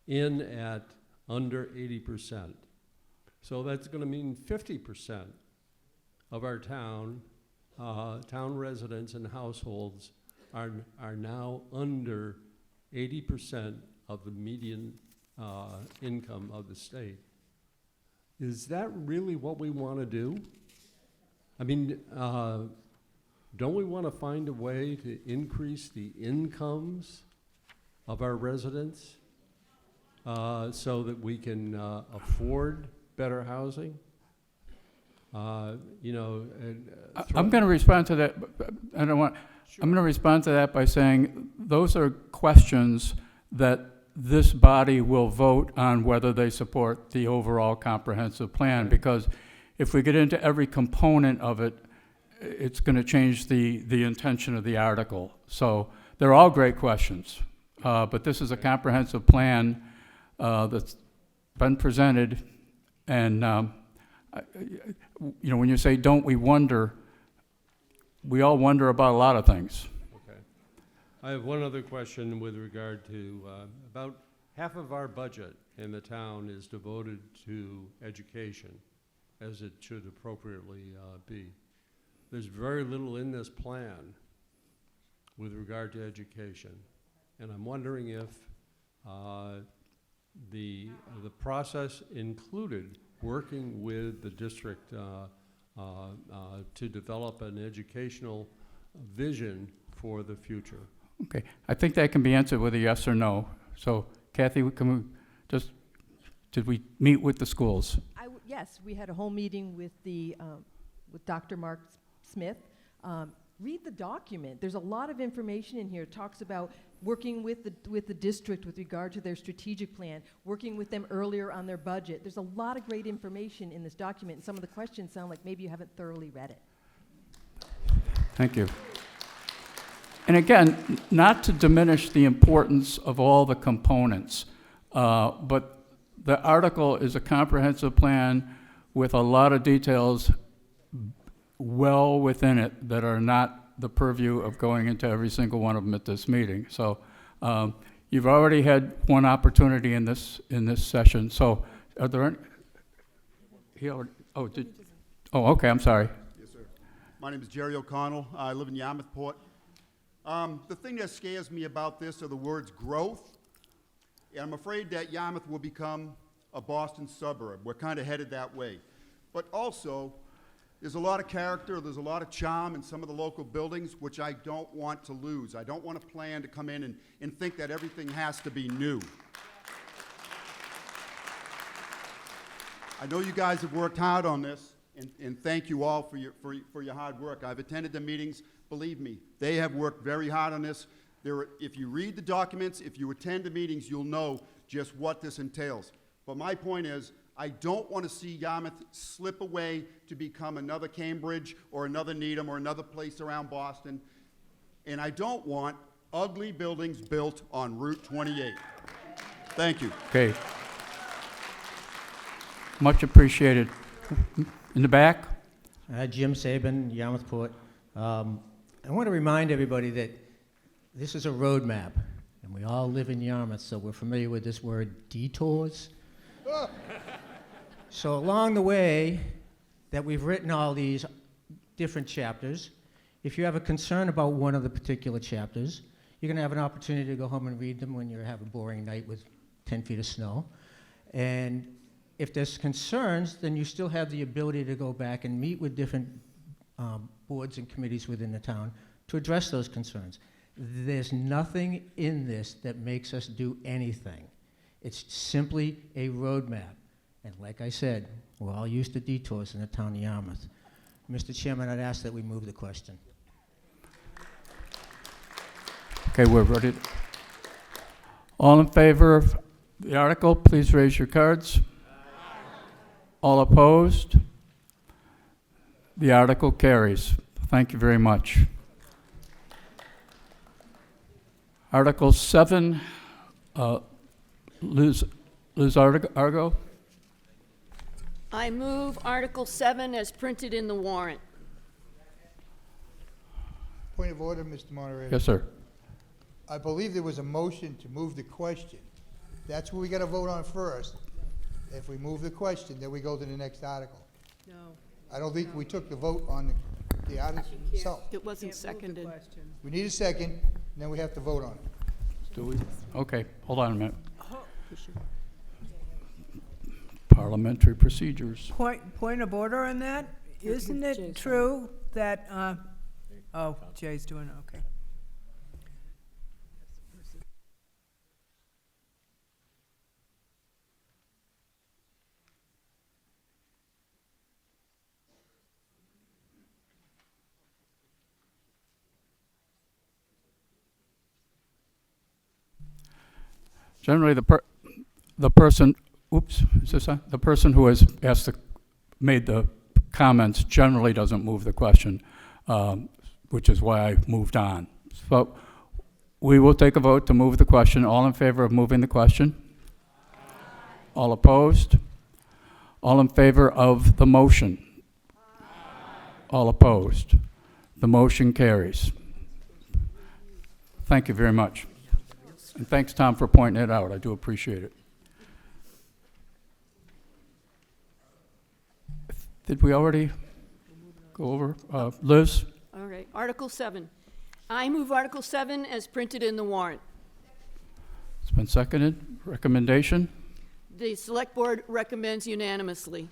in at under 80%. So that's going to mean 50% of our town residents and households are now under 80% of the median income of the state. Is that really what we want to do? I mean, don't we want to find a way to increase the incomes of our residents so that we can afford better housing? I'm going to respond to that. I don't want. Sure. I'm going to respond to that by saying those are questions that this body will vote on whether they support the overall comprehensive plan. Because if we get into every component of it, it's going to change the intention of the article. So they're all great questions, but this is a comprehensive plan that's been presented, and when you say don't we wonder, we all wonder about a lot of things. Okay. I have one other question with regard to about half of our budget in the town is devoted to education, as it should appropriately be. There's very little in this plan with regard to education, and I'm wondering if the process included working with the district to develop an educational vision for the future. Okay, I think that can be answered with a yes or no. So Kathy, can we just, did we meet with the schools? Yes, we had a whole meeting with with Dr. Mark Smith. Read the document. There's a lot of information in here. It talks about working with the district with regard to their strategic plan, working with them earlier on their budget. There's a lot of great information in this document, and some of the questions sound like maybe you haven't thoroughly read it. Thank you. And again, not to diminish the importance of all the components, but the article is a comprehensive plan with a lot of details well within it that are not the purview of going into every single one of them at this meeting. So you've already had one opportunity in this session. So are there any? Okay, I'm sorry. Yes, sir. My name is Jerry O'Connell. I live in Yarmouth Port. The thing that scares me about this are the words growth, and I'm afraid that Yarmouth will become a Boston suburb. We're kind of headed that way. But also, there's a lot of character, there's a lot of charm in some of the local buildings, which I don't want to lose. I don't want a plan to come in and think that everything has to be new. I know you guys have worked hard on this, and thank you all for your hard work. I've attended the meetings. Believe me, they have worked very hard on this. If you read the documents, if you attend the meetings, you'll know just what this entails. But my point is, I don't want to see Yarmouth slip away to become another Cambridge or another Needham or another place around Boston. And I don't want ugly buildings built on Route 28. Thank you. Okay. Much appreciated. In the back? Jim Sabin, Yarmouth Port. I want to remind everybody that this is a roadmap, and we all live in Yarmouth, so we're familiar with this word detours. So along the way that we've written all these different chapters, if you have a concern about one of the particular chapters, you're going to have an opportunity to go home and read them when you have a boring night with 10 feet of snow. And if there's concerns, then you still have the ability to go back and meet with different boards and committees within the town to address those concerns. There's nothing in this that makes us do anything. It's simply a roadmap. And like I said, we're all used to detours in the town of Yarmouth. Mr. Chairman, I'd ask that we move the question. Okay, we're ready. All in favor of the article, please raise your cards. All opposed? The article carries. Thank you very much. Article 7, Liz Argo. I move Article 7 as printed in the warrant. Point of order, Mr. Moderator. Yes, sir. I believe there was a motion to move the question. That's what we got to vote on first. If we move the question, then we go to the next article. No. I don't think we took the vote on the article itself. It wasn't seconded. We need a second, and then we have to vote on it. Do we? Okay, hold on a minute. Parliamentary procedures. Point of order on that? Isn't it true that, oh, Jay's doing it, okay. Generally, the person, oops, is this on? The person who has made the comments generally doesn't move the question, which is why I moved on. So we will take a vote to move the question. All in favor of moving the question? Aye. All opposed? All in favor of the motion? Aye. All opposed? The motion carries. Thank you very much. And thanks, Tom, for pointing it out. I do appreciate it. Did we already go over? Liz? All right, Article 7. I move Article 7 as printed in the warrant. It's been seconded. Recommendation? The Select Board recommends unanimously.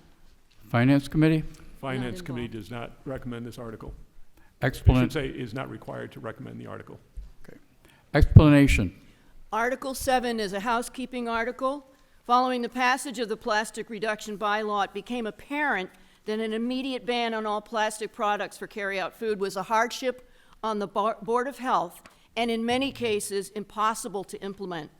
Finance Committee? Finance Not Committee involved. does not recommend this article. I should Explanation. say is not required to recommend the article. Explanation. Article 7 is a housekeeping article. Following the passage of the plastic reduction bylaw, it became apparent that an immediate ban on all plastic products for carryout food was a hardship on the Board of Health, and in many cases, impossible to implement.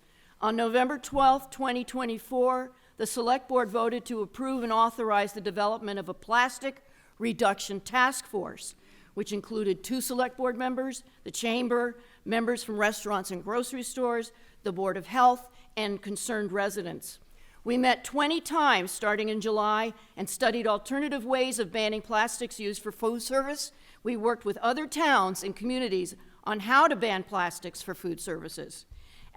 On November 12, 2024, the Select Board voted to approve and authorize the development of a plastic reduction task force, which included 2 Select Board members, the Chamber, members from restaurants and grocery stores, the Board of Health, and concerned residents. We met 20 times starting in July and studied alternative ways of banning plastics used for food service. We worked with other towns and communities on how to ban plastics for food services.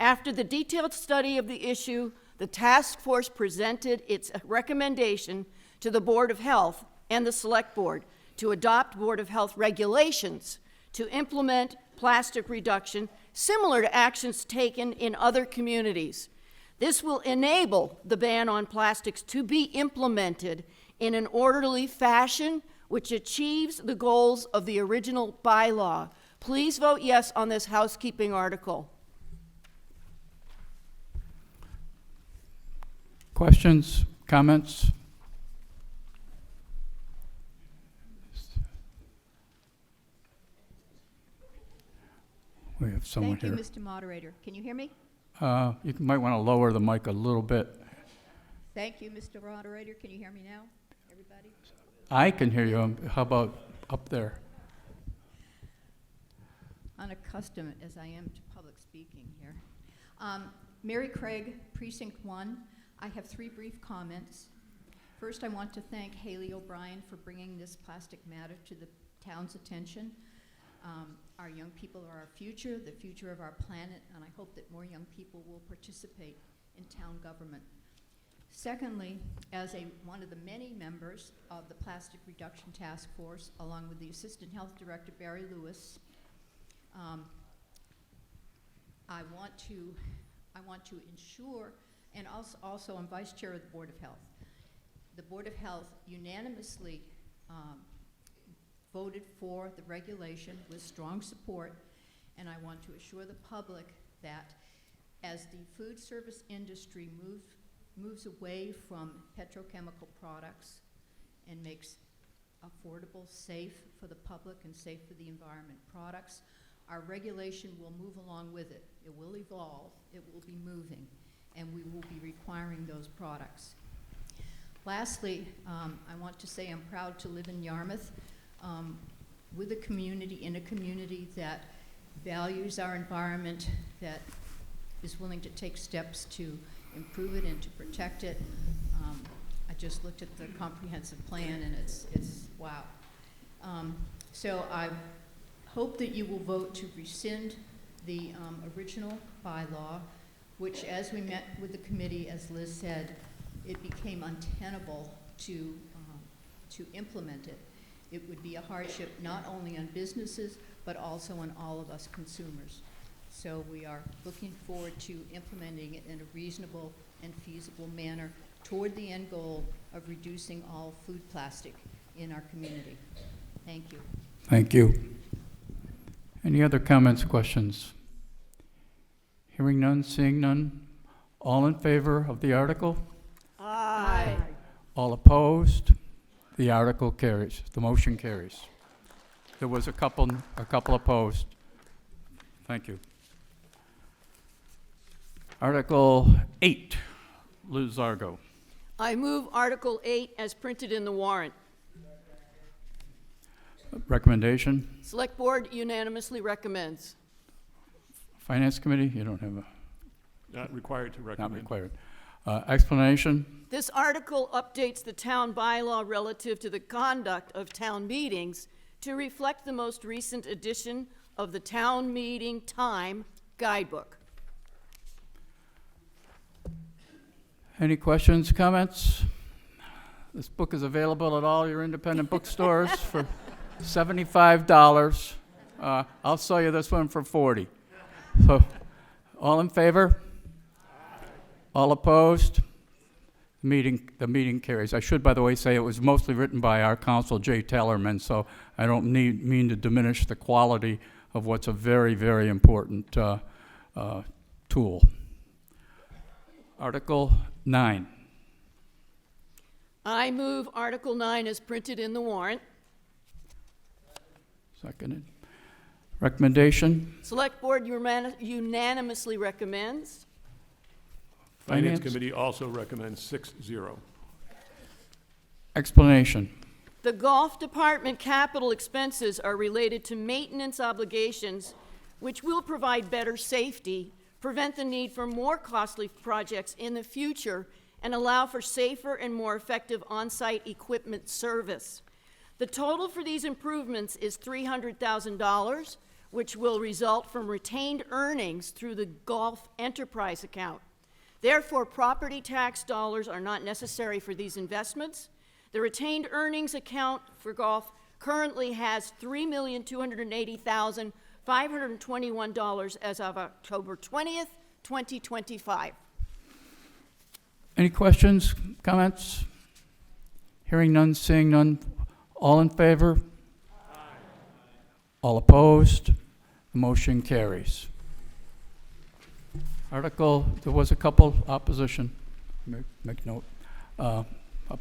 After the detailed study of the issue, the task force presented its recommendation to the Board of Health and the Select Board to adopt Board of Health regulations to implement plastic reduction similar to actions taken in other communities. This will enable the ban on plastics to be implemented in an orderly fashion which achieves the goals of the original bylaw. Please vote yes on this housekeeping article. Questions, comments? We have someone Thank you, here. Mr. Moderator. Can you hear me? You might want to lower the mic a little bit. Thank you, Mr. Moderator. Can you hear me now, everybody? I can hear you. How about up there? Unaccustomed as I am to public speaking here. Mary Craig, Precinct 1. I have 3 brief comments. First, I want to thank Haley O'Brien for bringing this plastic matter to the town's attention. Our young people are our future, the future of our planet, and I hope that more young people will participate in town government. Secondly, as one of the many members of the Plastic Reduction Task Force, along with the Assistant Health Director, Barry Lewis, I want to ensure, and also I'm Vice Chair of the Board of Health. The Board of Health unanimously voted for the regulation with strong support, and I want to assure the public that as the food service industry moves away from petrochemical products and makes affordable, safe for the public and safe for the environment products, our regulation will move along with it. It will evolve, it will be moving, and we will be requiring those products. Lastly, I want to say I'm proud to live in Yarmouth with a community, in a community that values our environment, that is willing to take steps to improve it and to protect it. I just looked at the comprehensive plan and it's wow. So I hope that you will vote to rescind the original bylaw, which as we met with the committee, as Liz said, it became untenable to implement it. It would be a hardship not only on businesses, but also on all of us consumers. So we are looking forward to implementing it in a reasonable and feasible manner toward the end goal of reducing all food plastic in our community. Thank you. Thank you. Any other comments, questions? Hearing none, seeing none. All in favor of the article? Aye. All opposed? The article carries. The motion carries. There was a couple opposed. Thank you. Article 8, Liz Zargo. I move Article 8 as printed in the warrant. Recommendation? Select Board unanimously recommends. Finance Committee? You don't have a... Not required to recommend. Not required. Explanation? This article updates the town bylaw relative to the conduct of town meetings to reflect the most recent edition of the Town Meeting Time Guidebook. Any questions, comments? This book is available at all your independent bookstores for $75. I'll sell you this one for $40. So, all in favor? All opposed? The meeting carries. I should, by the way, say it was mostly written by our counsel, Jay Tellerman, so I don't mean to diminish the quality of what's a very, very important tool. Article 9. I move Article 9 as printed in the warrant. Seconded. Recommendation? Select Board unanimously recommends. Finance Committee also recommends 6-0. Explanation. The Golf Department capital expenses are related to maintenance obligations, which will provide better safety, prevent the need for more costly projects in the future, and allow for safer and more effective on-site equipment service. The total for these improvements is $300,000, which will result from retained earnings through the Golf Enterprise account. Therefore, property tax dollars are not necessary for these investments. The retained earnings account for golf currently has $3,280,521 as of October 20th, 2025. Any questions, comments? Hearing none, seeing none. All in favor? Aye. All opposed? The motion carries. Article, there was a couple opposition. Make note up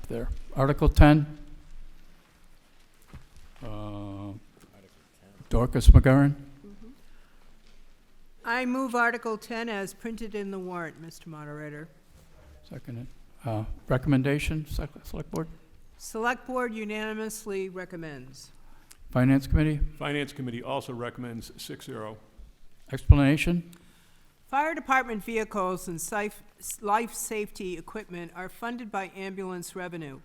there. Article 10. Dorcas McGurran. I move Article 10 as printed in the warrant, Mr. Moderator. Seconded. Recommendation, Select Board? Select Board unanimously recommends. Finance Committee? Finance Committee also recommends 6-0. Explanation? Fire department vehicles and life safety equipment are funded by ambulance revenue.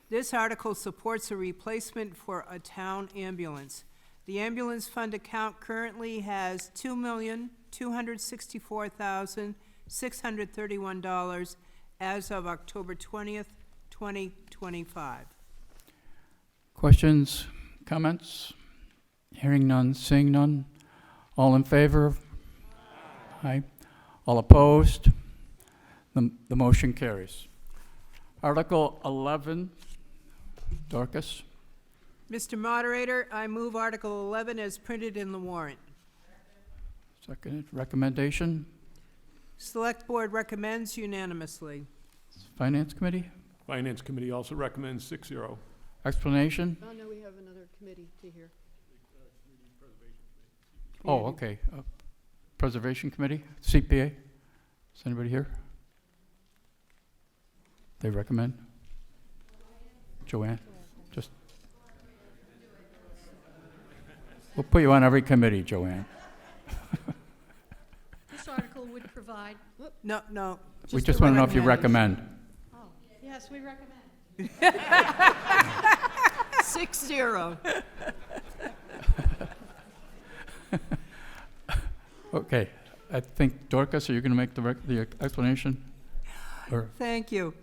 This article supports a replacement for a town ambulance. The ambulance fund account currently has $2,264,631 as of October 20th, 2025. Questions, comments? Hearing none, seeing none. All in favor? Aye. All opposed? The motion carries. Article 11, Dorcas. Mr. Moderator, I move Article 11 as printed in the warrant. Seconded. Recommendation? Select Board recommends unanimously. Finance Committee? Finance Committee also recommends 6-0. Explanation? Oh, no, we have another committee to hear. Oh, okay. Preservation Committee, CPA. Is anybody here? They recommend? Joanne? Just. We'll put you on every committee, Joanne. This article would provide, No. We just want to know if you recommend. oh, yes, we recommend. 6-0. Okay. I think, Dorcas, are you going to make the explanation? Or Thank you,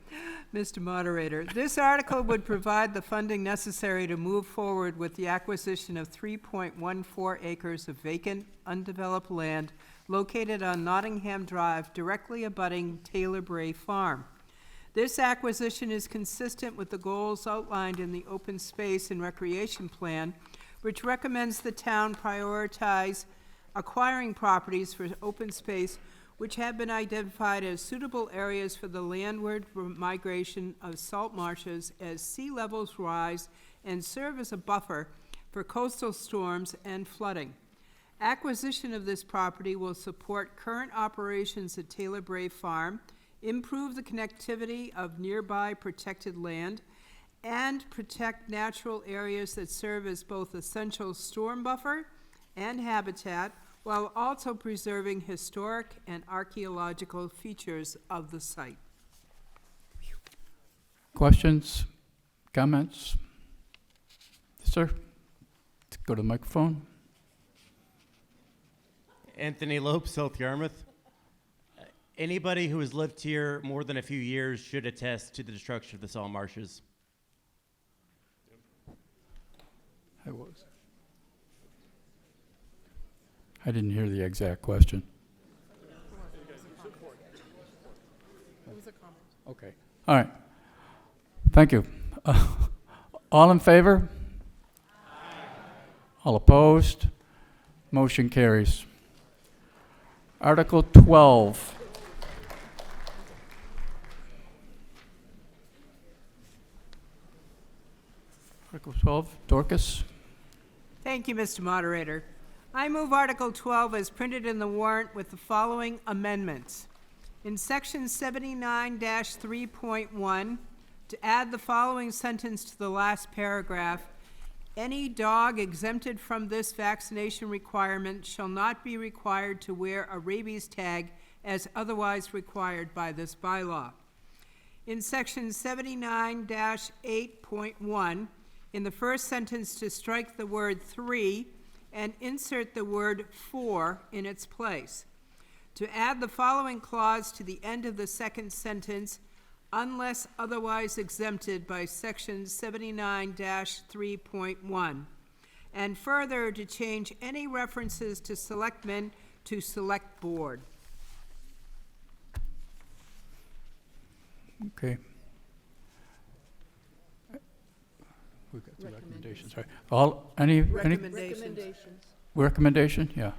Mr. Moderator. This article would provide the funding necessary to move forward with the acquisition of 3.14 acres of vacant, undeveloped land located on Nottingham Drive, directly abutting Taylor Bray Farm. This acquisition is consistent with the goals outlined in the Open Space and Recreation Plan, which recommends the town prioritize acquiring properties for open space which have been identified as suitable areas for the landward migration of salt marshes as sea levels rise and serve as a buffer for coastal storms and flooding. Acquisition of this property will support current operations at Taylor Bray Farm, improve the connectivity of nearby protected land, and protect natural areas that serve as both essential storm buffer and habitat, while also preserving historic and archaeological features of the site. questions, comments? Sir, go to the microphone. Anthony Lope, South Yarmouth. Anybody who has lived here more than a few years should attest to the destruction of the salt marshes. I didn't hear the exact question. It was a comment. Okay. All right. Thank you. All in favor? All opposed? Motion carries. Article 12. Article 12, Dorcas. Thank you, Mr. Moderator. I move Article 12 as printed in the warrant with the following amendments. In Section 79-3.1, to add the following sentence to the last paragraph, any dog exempted from this vaccination requirement shall not be required to wear a rabies tag as otherwise required by this bylaw. In Section 79-8.1, in the first sentence to strike the word 3 and insert the word 4 in its place. To add the following clause to the end of the second sentence, unless otherwise exempted by Section 79-3.1. And further, to change any references to selectmen to select board. Okay. We got the recommendations, right? Any Recommendations. recommendation? Yeah.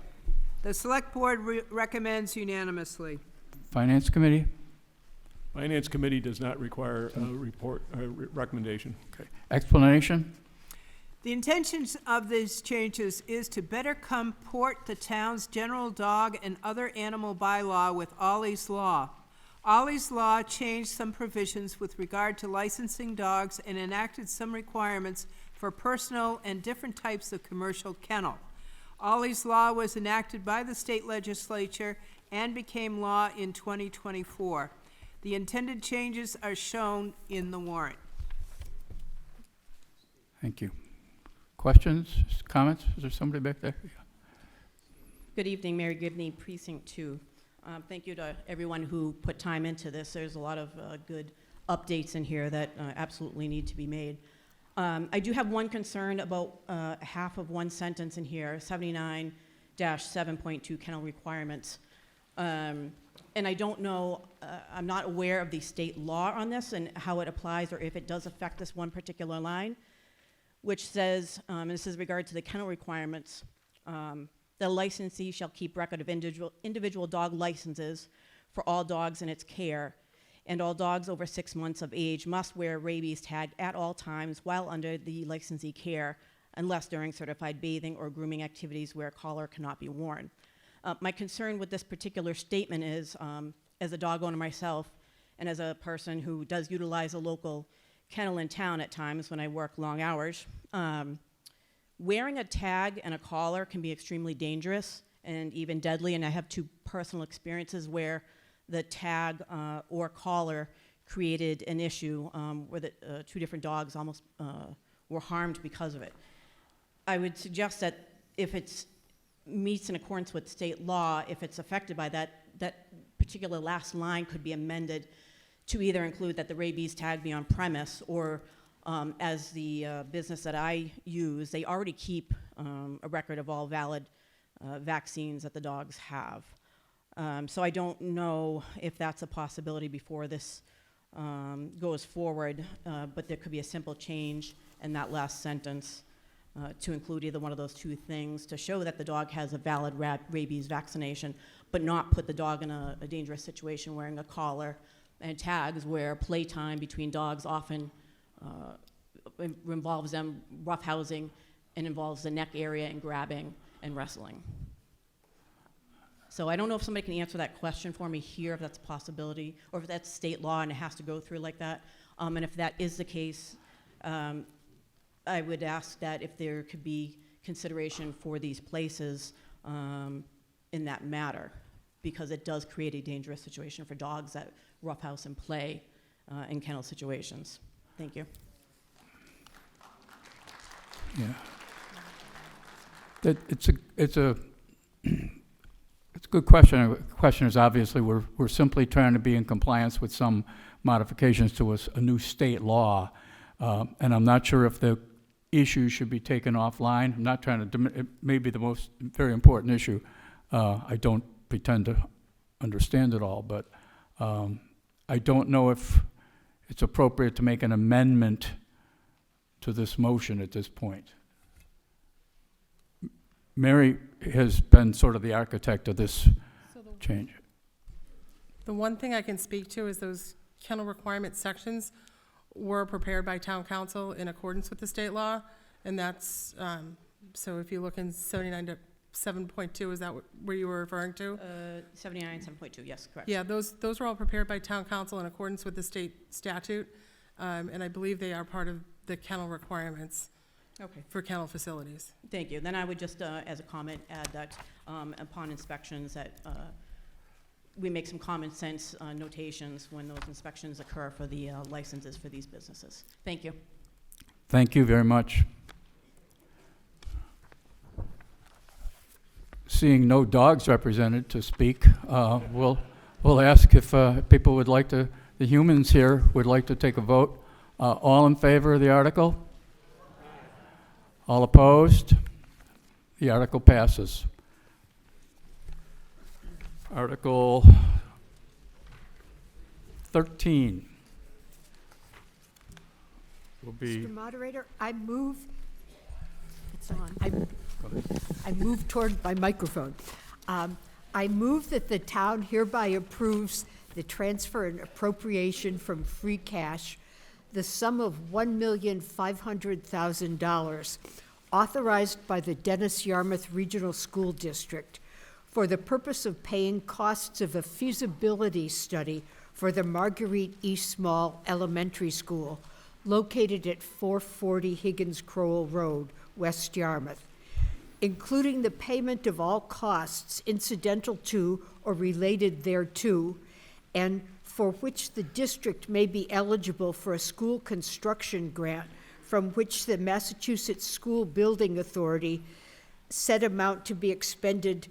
The select board recommends unanimously. Finance Committee? Finance Committee does not require a recommendation. Okay. Explanation? The intentions of these changes is to better comport the town's general dog and other animal bylaw with Ollie's Law. Ollie's Law changed some provisions with regard to licensing dogs and enacted some requirements for personal and different types of commercial kennel. Ollie's Law was enacted by the state legislature and became law in 2024. The intended changes are shown in the warrant. Thank you. Questions, comments? Is there somebody back there? Yeah. Good evening, Mary Gibney, Precinct 2. Thank you to everyone who put time into this. There's a lot of good updates in here that absolutely need to be made. I do have one concern about half of one sentence in here, 79-7.2 kennel requirements. And I don't know, I'm not aware of the state law on this and how it applies or if it does affect this one particular line, which says, and this is regard to the kennel requirements, the licensee shall keep record of individual dog licenses for all dogs in its care, and all dogs over 6 months of age must wear a rabies tag at all times while under the licensee care, unless during certified bathing or grooming activities where a collar cannot be worn. My concern with this particular statement is, as a dog owner myself, and as a person who does utilize a local kennel in town at times when I work long hours, wearing a tag and a collar can be extremely dangerous and even deadly, and I have two personal experiences where the tag or collar created an issue where the two different dogs almost were harmed because of it. I would suggest that if it meets in accordance with state law, if it's affected by that, that particular last line could be amended to either include that the rabies tag be on premise, or as the business that I use, they already keep a record of all valid vaccines that the dogs have. So I don't know if that's a possibility before this goes forward, but there could be a simple change in that last sentence to include either one of those two things to show that the dog has a valid rabies vaccination, but not put the dog in a dangerous situation wearing a collar and tags where playtime between dogs often involves them roughhousing and involves the neck area and grabbing and wrestling. So I don't know if somebody can answer that question for me here, if that's a possibility, or if that's state law and it has to go through like that. And if that is the case, I would ask that if there could be consideration for these places in that matter, because it does create a dangerous situation for dogs that roughhouse and play in kennel situations. Thank you. Yeah. It's a good question. The question is obviously we're simply trying to be in compliance with some modifications to a new state law, and I'm not sure if the issue should be taken offline. I'm not trying to, it may be the most very important issue. I don't pretend to understand it all, but I don't know if it's appropriate to make an amendment to this motion at this point. Mary has been sort of the architect of this change. The one thing I can speak to is those kennel requirement sections were prepared by town council in accordance with the state law, and that's, so if you look in 79 to 7.2, is that where you were referring to? 79, 7.2, yes, correct. Yeah, those were all prepared by town council in accordance with the state statute, and I believe they are part of the kennel requirements Okay. for kennel facilities. Thank you. Then I would just, as a comment, add that upon inspections that we make some common sense notations when those inspections occur for the licenses for these businesses. Thank you. Thank you very much. Seeing no dogs represented to speak, we'll ask if people would like to, the humans here would like to take a vote. All in favor of the article? All opposed? The article passes. Article 13 will be... Mr. Moderator, I move, it's on, I move toward my microphone. I move that the town hereby approves the transfer and appropriation from free cash, the sum of $1,500,000 authorized by the Dennis Yarmouth Regional School District for the purpose of paying costs of a feasibility study for the Marguerite E. Small Elementary School located at 440 Higgins Crowell Road, West Yarmouth, including the payment of all costs incidental to or related thereto, and for which the district may be eligible for a school construction grant from which the Massachusetts School Building Authority said amount to be expended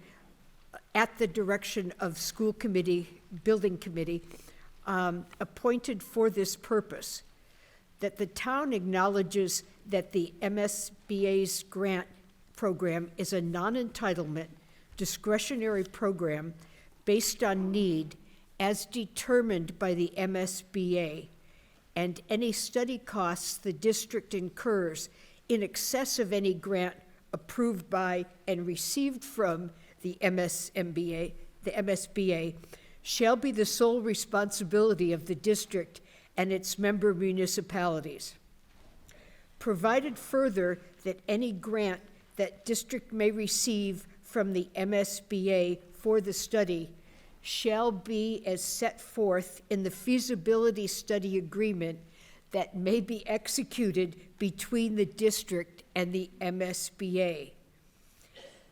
at the direction of school committee, building committee, appointed for this purpose, that the town acknowledges that the MSBA's grant program is a non-entitlement discretionary program based on need as determined by the MSBA, and any study costs the district incurs in excess of any grant approved by and received from the MSBA shall be the sole responsibility of the district and its member municipalities. Provided further that any grant that district may receive from the MSBA for the study shall be as set forth in the feasibility study agreement that may be executed between the district and the MSBA,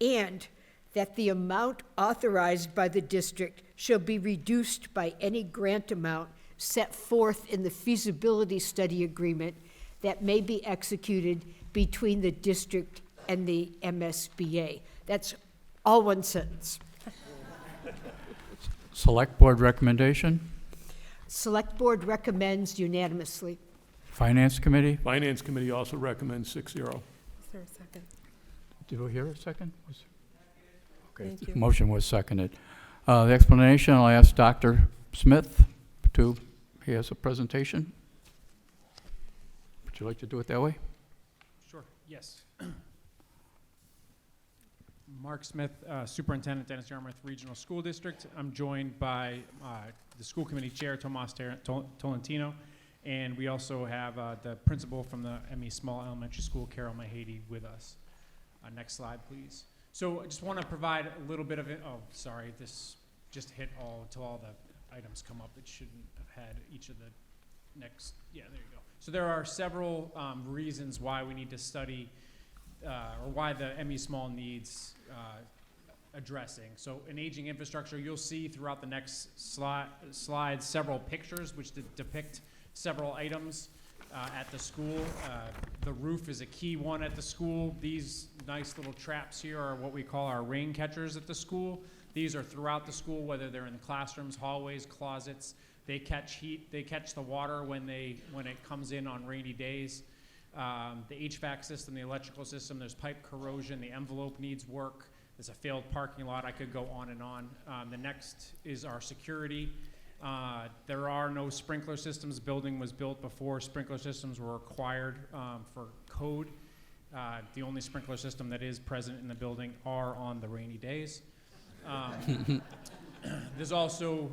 and that the amount authorized by the district shall be reduced by any grant amount set forth in the feasibility study agreement that may be executed between the district and the MSBA. That's all one sentence. Select Board recommendation? Select Board recommends unanimously. Finance Committee? Finance Committee also recommends 6-0. Is there a second? Did we hear a second? Okay, Thank the you. motion was seconded. The explanation, I'll ask Dr. Smith to, he has a presentation. Would you like to do it that way? Sure, yes. Mark Smith, Superintendent, Dennis Yarmouth Regional School District. I'm joined by the School Committee Chair, Tomas Tolentino, and we also have the principal from the M.E. Small Elementary School, Carol Mahady, with us. Next slide, please. So I just want to provide a little bit of it. Oh, sorry, this just hit until all the items come up. It shouldn't have had each of the next. Yeah, there you go. So there are several reasons why we need to study or why the ME Small needs addressing. So in aging infrastructure, you'll see throughout the next slides several pictures which depict several items at the school. The roof is a key one at the school. These nice little traps here are what we call our rain catchers at the school. These are throughout the school, whether they're in the classrooms, hallways, closets. They catch heat, they catch the water when it comes in on rainy days. The HVAC system, the electrical system, there's pipe corrosion, the envelope needs work, there's a failed parking lot, I could go on and on. The next is our security. There are no sprinkler systems. The building was built before sprinkler systems were required for code. The only sprinkler system that is present in the building are on the rainy days. There's also,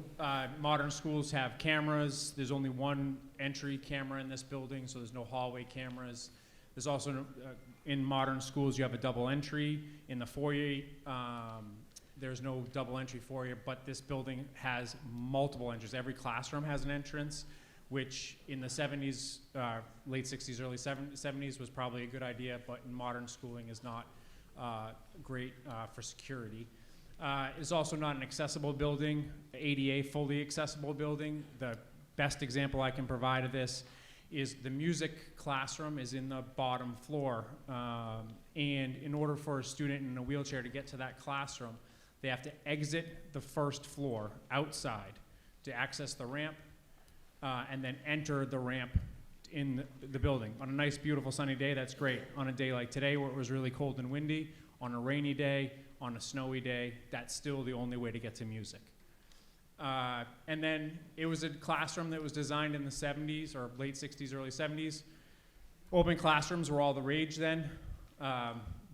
modern schools have cameras. There's only one entry camera in this building, so there's no hallway cameras. There's also, in modern schools, you have a double entry. In the foyer, there's no double entry foyer, but this building has multiple entries. Every classroom has an entrance, which in the 70s, late 60s, early 70s was probably a good idea, but in modern schooling is not great for security. It's also not an accessible building, ADA fully accessible building. The best example I can provide of this is the music classroom is in the bottom floor. And in order for a student in a wheelchair to get to that classroom, they have to exit the first floor outside to access the ramp and then enter the ramp in the building. On a nice, beautiful, sunny day, that's great. On a day like today where it was really cold and windy, on a rainy day, on a snowy day, that's still the only way to get to music. And then it was a classroom that was designed in the 70s or late 60s, early 70s. Open classrooms were all the rage then.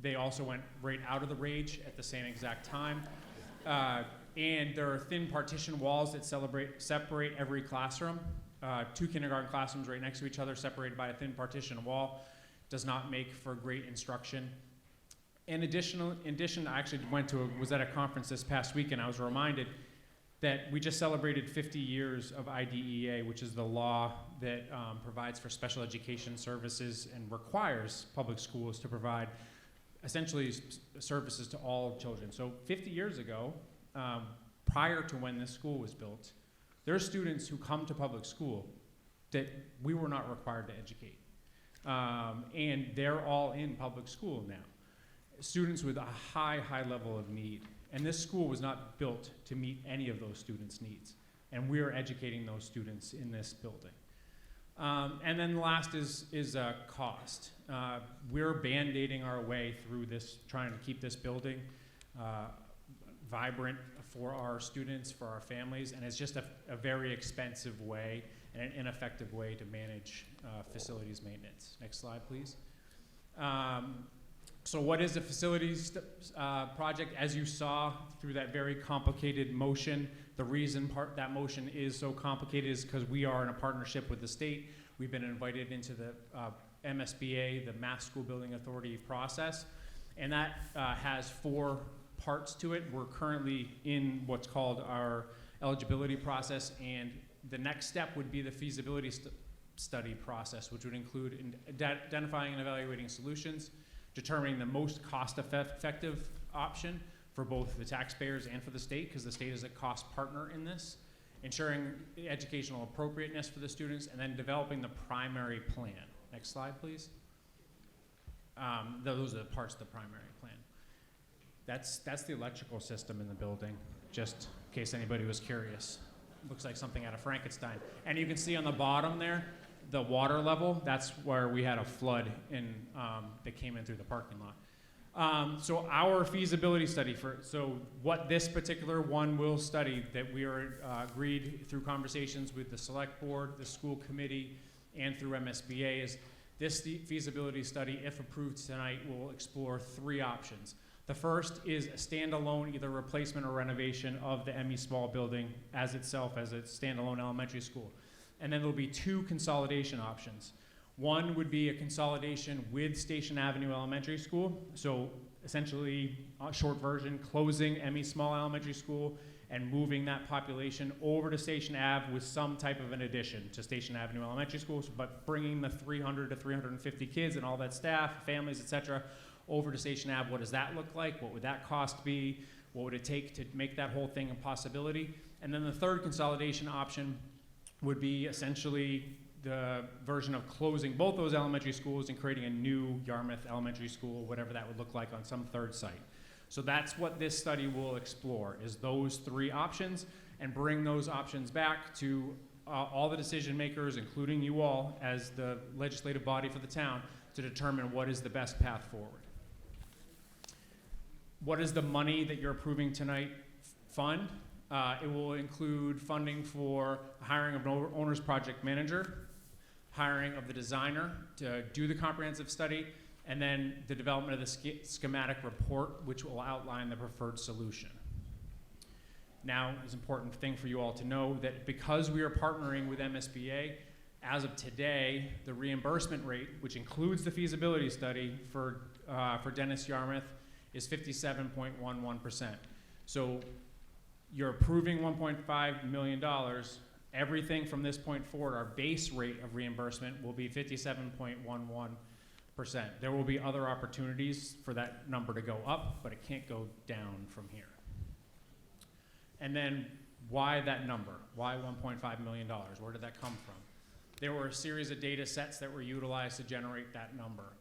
They also went right out of the rage at the same exact time. And there are thin partition walls that separate every classroom. 2 kindergarten classrooms right next to each other, separated by a thin partition wall, does not make for great instruction. In addition, I actually was at a conference this past week, and I was reminded that we just celebrated 50 years of IDEA, which is the law that provides for special education services and requires public schools to provide essentially services to all children. So 50 years ago, prior to when this school was built, there are students who come to public school that we were not required to educate. And they're all in public school now. Students with a high level of need. And this school was not built to meet any of those students' needs. And we are educating those students in this building. And then last is cost. We're band-aiding our way through this, trying to keep this building vibrant for our students, for our families, and it's just a very expensive way and an ineffective way to manage facilities maintenance. Next slide, please. So what is a facilities project? As you saw through that very complicated motion, the reason that motion is so complicated is because we are in a partnership with the state. We've been invited into the MSBA, the Mass School Building Authority process, and that has 4 parts to it. We're currently in what's called our eligibility process, and the next step would be the feasibility study process, which would include identifying and evaluating solutions, determining the most cost-effective option for both the taxpayers and for the state, because the state is a cost partner in this, ensuring educational appropriateness for the students, and then developing the primary plan. Next slide, please. Those are the parts of the primary plan. That's the electrical system in the building, just in case anybody was curious. Looks like something out of Frankenstein. And you can see on the bottom there, the water level, that's where we had a flood that came in through the parking lot. So our feasibility study so what this particular one will study that we are agreed through conversations with the select board, the school committee, and through MSBA is this feasibility study, if approved tonight, will explore 3 options. The first is a standalone, either replacement or renovation of the ME Small building as itself as a standalone elementary school. And then there'll be 2 consolidation options. One would be a consolidation with Station Avenue Elementary School. So essentially, a short version, closing ME Small Elementary School and moving that population over to Station Ave with some type of an addition to Station Avenue Elementary School, but bringing the 300 to 350 kids and all that staff, families, et cetera, over to Station Ave. What does that look like? What would that cost be? What would it take to make that whole thing a possibility? And then the third consolidation option would be essentially the version of closing both those elementary schools and creating a new Yarmouth Elementary School, whatever that would look like on some third site. So that's what this study will explore, is those 3 options, and bring those options back to all the decision makers, including you all as the legislative body for the town, to determine what is the best path forward. What is the money that you're approving tonight fund? It will include funding for hiring of an owner's project manager, hiring of the designer to do the comprehensive study, and then the development of the schematic report, which will outline the preferred solution. Now, it's an important thing for you all to know that because we are partnering with MSBA, as of today, the reimbursement rate, which includes the feasibility study for Dennis Yarmouth, is 57.11%. So you're approving $1.5 million. Everything from this point forward, our base rate of reimbursement will be 57.11%. There will be other opportunities for that number to go up, but it can't go down from here. And then why that number? Why $1.5 million? Where did that come from? There were a series of data sets that were utilized to generate that number.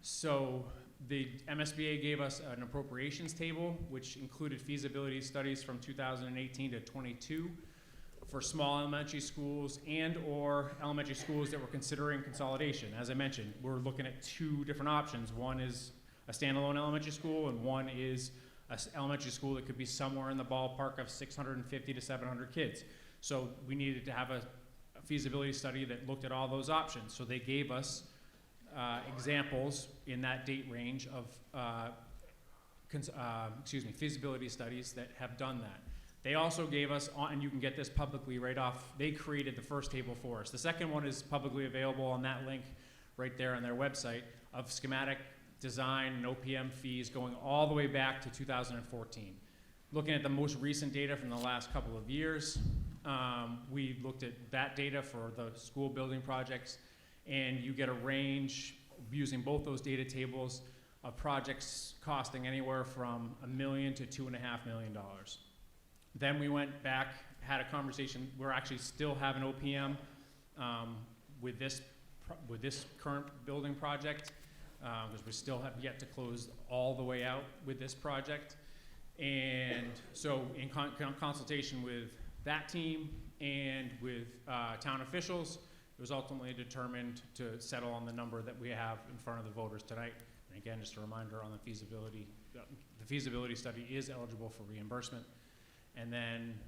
So the MSBA gave us an appropriations table, which included feasibility studies from 2018 to 22 for small elementary schools and or elementary schools that were considering consolidation. As I mentioned, we're looking at two different options. One is a standalone elementary school, and one is an elementary school that could be somewhere in the ballpark of 650 to 700 kids. So we needed to have a feasibility study that looked at all those options. So they gave us examples in that date range of feasibility studies that have done that. They also gave us, and you can get this publicly right off, they created the first table for us. The second one is publicly available on that link right there on their website of schematic design and OPM fees going all the way back to 2014. Looking at the most recent data from the last couple of years, we looked at that data for the school building projects, and you get a range using both those data tables of projects costing anywhere from $1 million to $2.5 million. Then we went back, had a conversation. We're actually still having OPM with this current building project, because we still have yet to close all the way out with this project. And so in consultation with that team and with town officials, it was ultimately determined to settle on the number that we have in front of the voters tonight. And again, just a reminder on the feasibility study is eligible for reimbursement. And then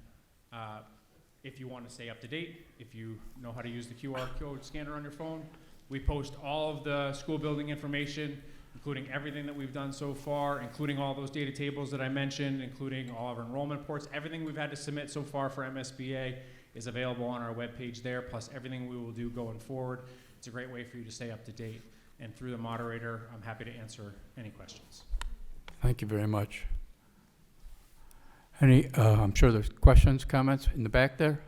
if you want to stay up to date, if you know how to use the QR code scanner on your phone, we post all of the school building information, including everything that we've done so far, including all those data tables that I mentioned, including all of our enrollment reports. Everything we've had to submit so far for MSBA is available on our webpage there, plus everything we will do going forward. It's a great way for you to stay up to date. And through the moderator, I'm happy to answer any questions. Thank you very much. Any, I'm sure there's questions, comments in the back there?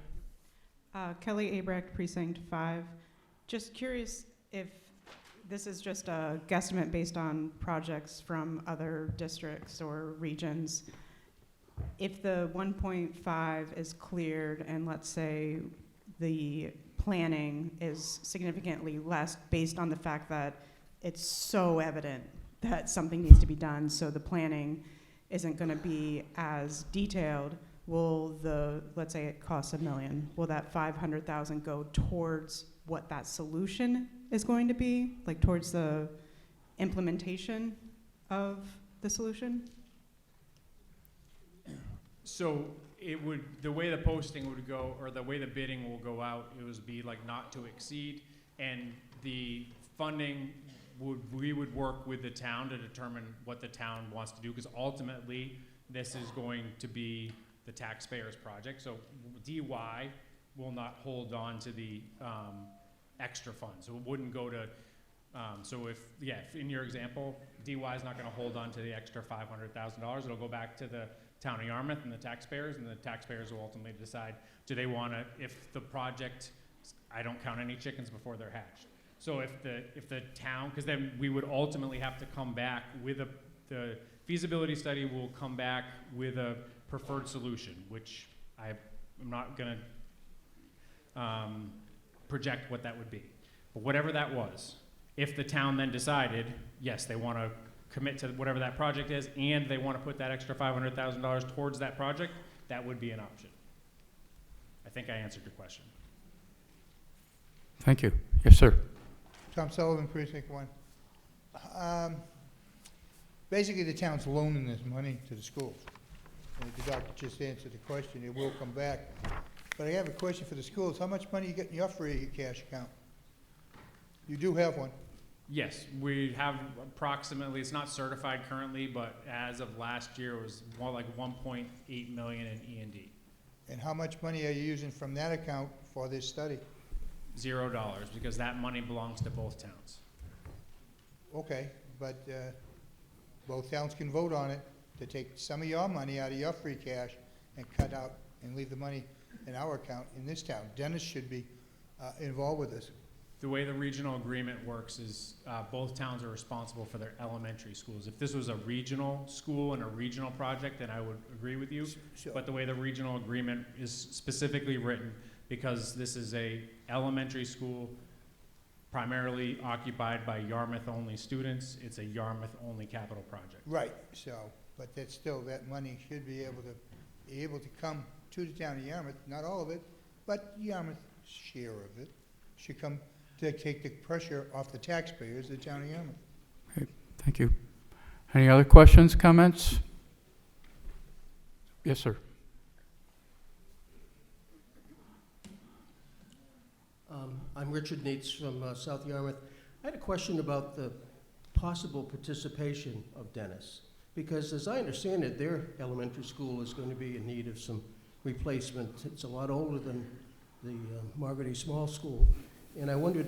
Kelly Abrecht, Precinct 5. Just curious if this is just a guesstimate based on projects from other districts or regions. If the 1.5 is cleared and let's say the planning is significantly less based on the fact that it's so evident that something needs to be done, so the planning isn't going to be as detailed, will the, let's say it costs $1 million, will that $500,000 go towards what that solution is going to be, like towards the implementation of the solution? So it would, the way the posting would go, or the way the bidding will go out, it would be like not to exceed, and the funding we would work with the town to determine what the town wants to do, because ultimately this is going to be the taxpayers' project. So DY will not hold on to the extra funds. So it wouldn't go to, so if in your example, DY is not going to hold on to the extra $500,000. It'll go back to the town of Yarmouth and the taxpayers will ultimately decide, do they want to, if the project, I don't count any chickens before they're hatched. So if the town, because then we would ultimately have to come back with the feasibility study will come back with a preferred solution, which I'm not going to project what that would be. But whatever that was, if the town then decided, yes, they want to commit to whatever that project is, and they want to put that extra $500,000 towards that project, that would be an option. I think I answered your question. Thank you. Yes, sir. Tom Sullivan, Precinct 1. Basically, the town's loaning this money to the schools. And the doctor just answered the question, it will come back. But I have a question for the schools. How much money you get in your free cash account? You do have one. Yes, we have approximately, it's not certified currently, but as of last year, it was more like 1.8 million in E&D. And how much money are you using from that account for this study? $0, because that money belongs to both towns. Okay, but both towns can vote on it to take some of your money out of your free cash and cut out and leave the money in our account in this town. Dennis should be involved with this. The way the regional agreement works is both towns are responsible for their elementary schools. If this was a regional school and a regional project, then I would agree with you. Sure. But the way the regional agreement is specifically written, because this is a elementary school primarily occupied by Yarmouth-only students, it's a Yarmouth-only capital project. Right, so, but that's still, that money should be able to come to the town of Yarmouth, not all of it, but Yarmouth's share of it should come to take the pressure off the taxpayers of the town of Yarmouth. Okay, thank you. Any other questions, comments? Yes, sir. I'm Richard Neitz from South Yarmouth. I had a question about the possible participation of Dennis, because as I understand it, their elementary school is going to be in need of some replacement. It's a lot older than the Margaret E. Small School. And I wondered,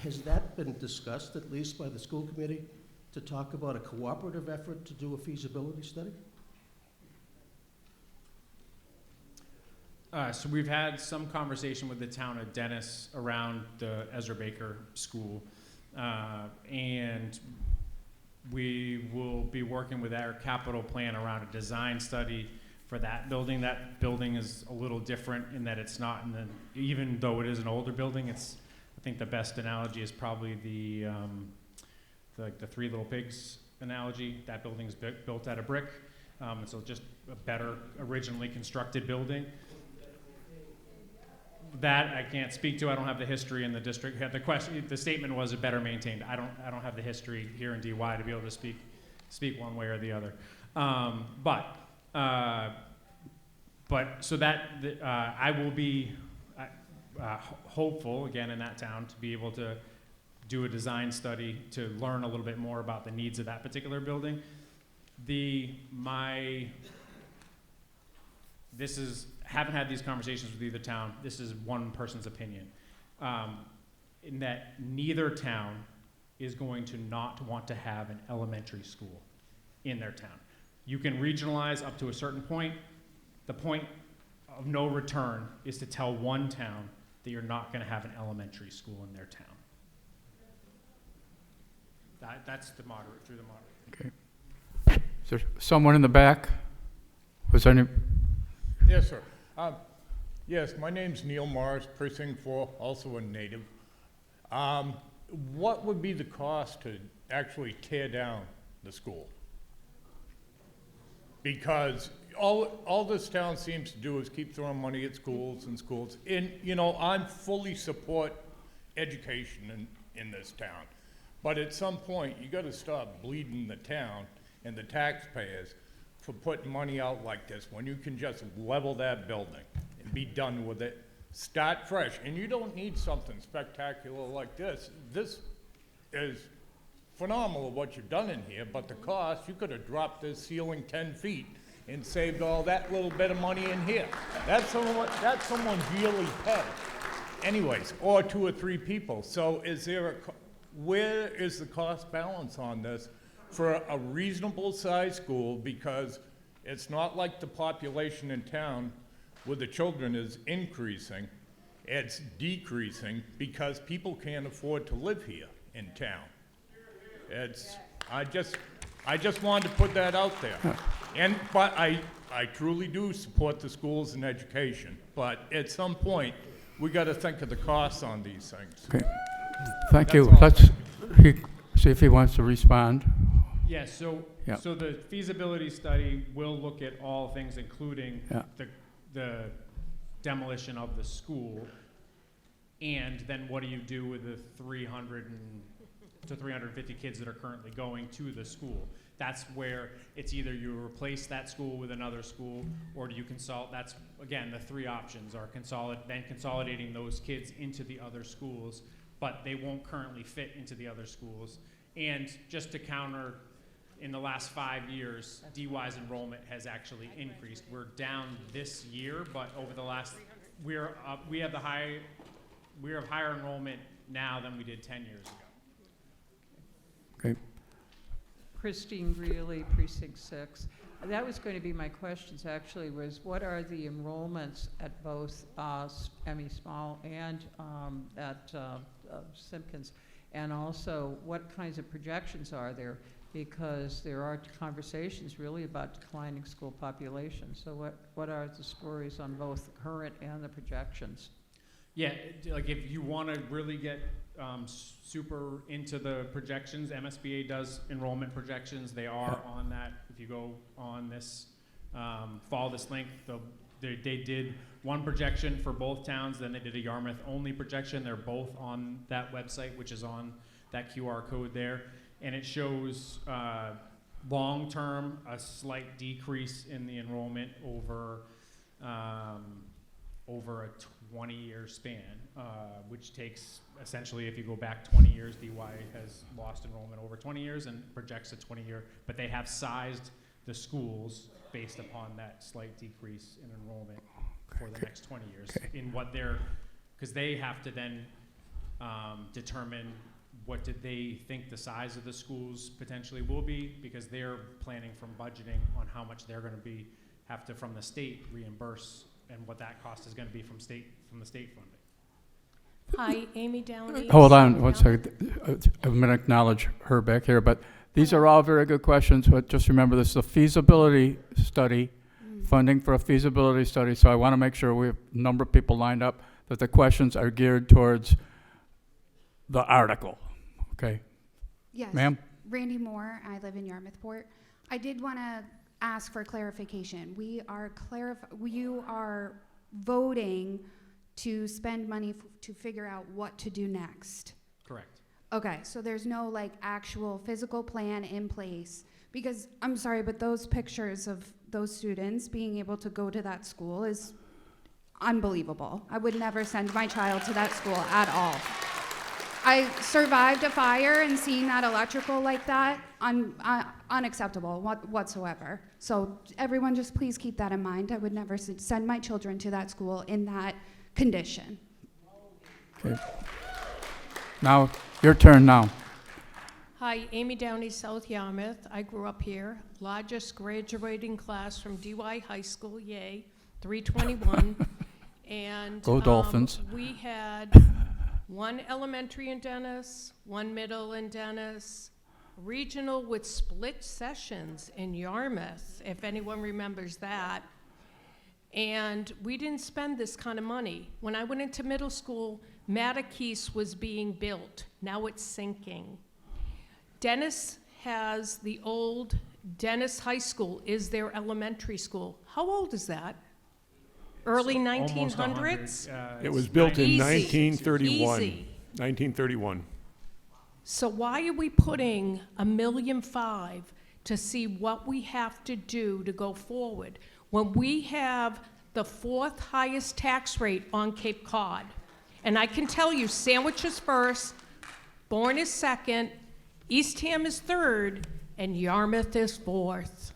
has that been discussed, at least by the school committee, to talk about a cooperative effort to do a feasibility study? So we've had some conversation with the town of Dennis around the Ezra Baker School. And we will be working with our capital plan around a design study for that building. That building is a little different in that it's not in the, even though it is an older building, it's, I think the best analogy is probably the Three Little Pigs analogy. That building is built out of brick. And so just a better originally constructed building. That I can't speak to. I don't have the history in the district. The question, the statement was a better maintained. I don't have the history here in DY to be able to speak one way or the other. But so that I will be hopeful again in that town to be able to do a design study to learn a little bit more about the needs of that particular building. Haven't had these conversations with either town. This is one person's opinion. In that neither town is going to not want to have an elementary school in their town. You can regionalize up to a certain point. The point of no return is to tell one town that you're not going to have an elementary school in their town. That's the moderate, through the moderator. Okay. Is there someone in the back? Was there any? Yes, sir. Yes, my name's Neil Morris, Precinct 4, also a native. What would be the cost to actually tear down the school? Because all this town seems to do is keep throwing money at schools and schools. And, you know, I'm fully support education in this town. But at some point, you gotta stop bleeding the town and the taxpayers for putting money out like this when you can just level that building and be done with it. Start fresh. And you don't need something spectacular like this. This is phenomenal what you've done in here, but the cost, you could have dropped this ceiling 10 feet and saved all that little bit of money in here. That's someone yearly pay. Anyways, or 2 or 3 people. So where is the cost balance on this for a reasonable sized school? Because it's not like the population in town where the children is increasing, it's decreasing because people can't afford to live here in town. I just wanted to put that out there. But I truly do support the schools and education, but at some point, we gotta think of the costs on these things. Okay. Thank you. That's all. Let's see if he wants to respond. Yes, so the feasibility study will look at all things, including the demolition of the school, and then what do you do with the 300 to 350 kids that are currently going to the school? That's where it's either you replace that school with another school, or do you consolidate. That's, again, the three options are consolidating those kids into the other schools, but they won't currently fit into the other schools. And just to counter, in the last 5 years, DY's enrollment has actually increased. We're down this year, but over the last, we have higher enrollment now than we did 10 years ago. Okay. Christine Greeley, Precinct 6. That was going to be my questions, actually, was what are the enrollments at both Emmy Small and at Simpkins? And also, what kinds of projections are there? Because there are conversations really about declining school population. So what are the stories on both the current and the projections? Yeah, like if you want to really get super into the projections, MSBA does enrollment projections. They are on that. If you go on this, follow this link, they did one projection for both towns, then they did a Yarmouth only projection. They're both on that website, which is on that QR code there. And it shows long-term a slight decrease in the enrollment over a 20-year span, which takes essentially, if you go back 20 years, DY has lost enrollment over 20 years and projects a 20-year, but they have sized the schools based upon that slight decrease in enrollment for the next 20 years in what because they have to then determine what did they think the size of the schools potentially will be, because they're planning from budgeting on how much they're going to have to from the state reimburse and what that cost is going to be from the state funding. Hi, Amy Downey. Hold on one second. I'm going to acknowledge her back here, but these are all very good questions, but just remember this is a feasibility study, funding for a feasibility study, so I want to make sure we have a number of people lined up, that the questions are geared towards the article. Okay. Yes. Ma'am? Randy Moore. I live in Yarmouthport. I did want to ask for clarification. You are voting to spend money to figure out what to do next. Correct. Okay, so there's no like actual physical plan in place, because I'm sorry, but those pictures of those students being able to go to that school is unbelievable. I would never send my child to that school at all. I survived a fire, and seeing that electrical like that, unacceptable whatsoever. So everyone just please keep that in mind. I would never send my children to that school in that condition. Okay. Now, your turn now. Hi, Amy Downey, South Yarmouth. I grew up here. Largest graduating class from DY High School, yay, 321. And Go Dolphins. We had one elementary in Dennis, one middle in Dennis, regional with split sessions in Yarmouth, if anyone remembers that. And we didn't spend this kind of money. When I went into middle school, Mattakese was being built. Now it's sinking. Dennis has the old Dennis High School is their elementary school. How old is that? Early 1900s? It was built in Easy. 1931. Easy. 1931. So why are we putting $1.5 million to see what we have to do to go forward when we have the 4th highest tax rate on Cape Cod? And I can tell you, Sandwich is first, Bourne is second, Eastham is third, and Yarmouth is 4th.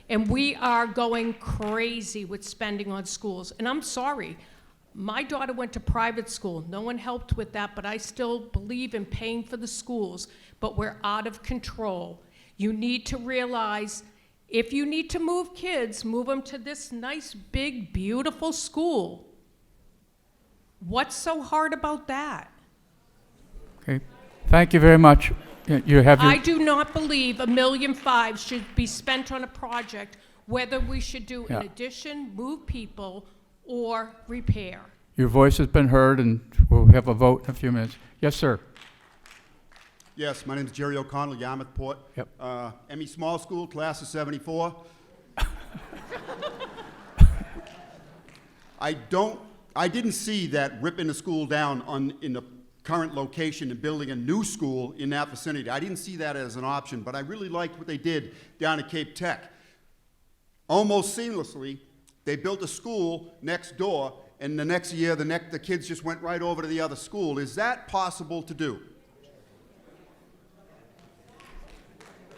And we are going crazy with spending on schools. And I'm sorry, my daughter went to private school. No one helped with that, but I still believe in paying for the schools. But we're out of control. You need to realize, if you need to move kids, move them to this nice, big, beautiful school. What's so hard about that? Okay. Thank you very much. You have your I do not believe $1.5 million should be spent on a project, whether we should do an addition, move people, or repair. Your voice has been heard, and we'll have a vote in a few minutes. Yes, sir. Yes, my name is Jerry O'Connell, Yarmouthport. Yep. Emmy Small School, class of 74. I didn't see that ripping the school down in the current location and building a new school in that vicinity. I didn't see that as an option, but I really liked what they did down at Cape Tech. Almost seamlessly, they built a school next door, and the next year, the kids just went right over to the other school. Is that possible to do?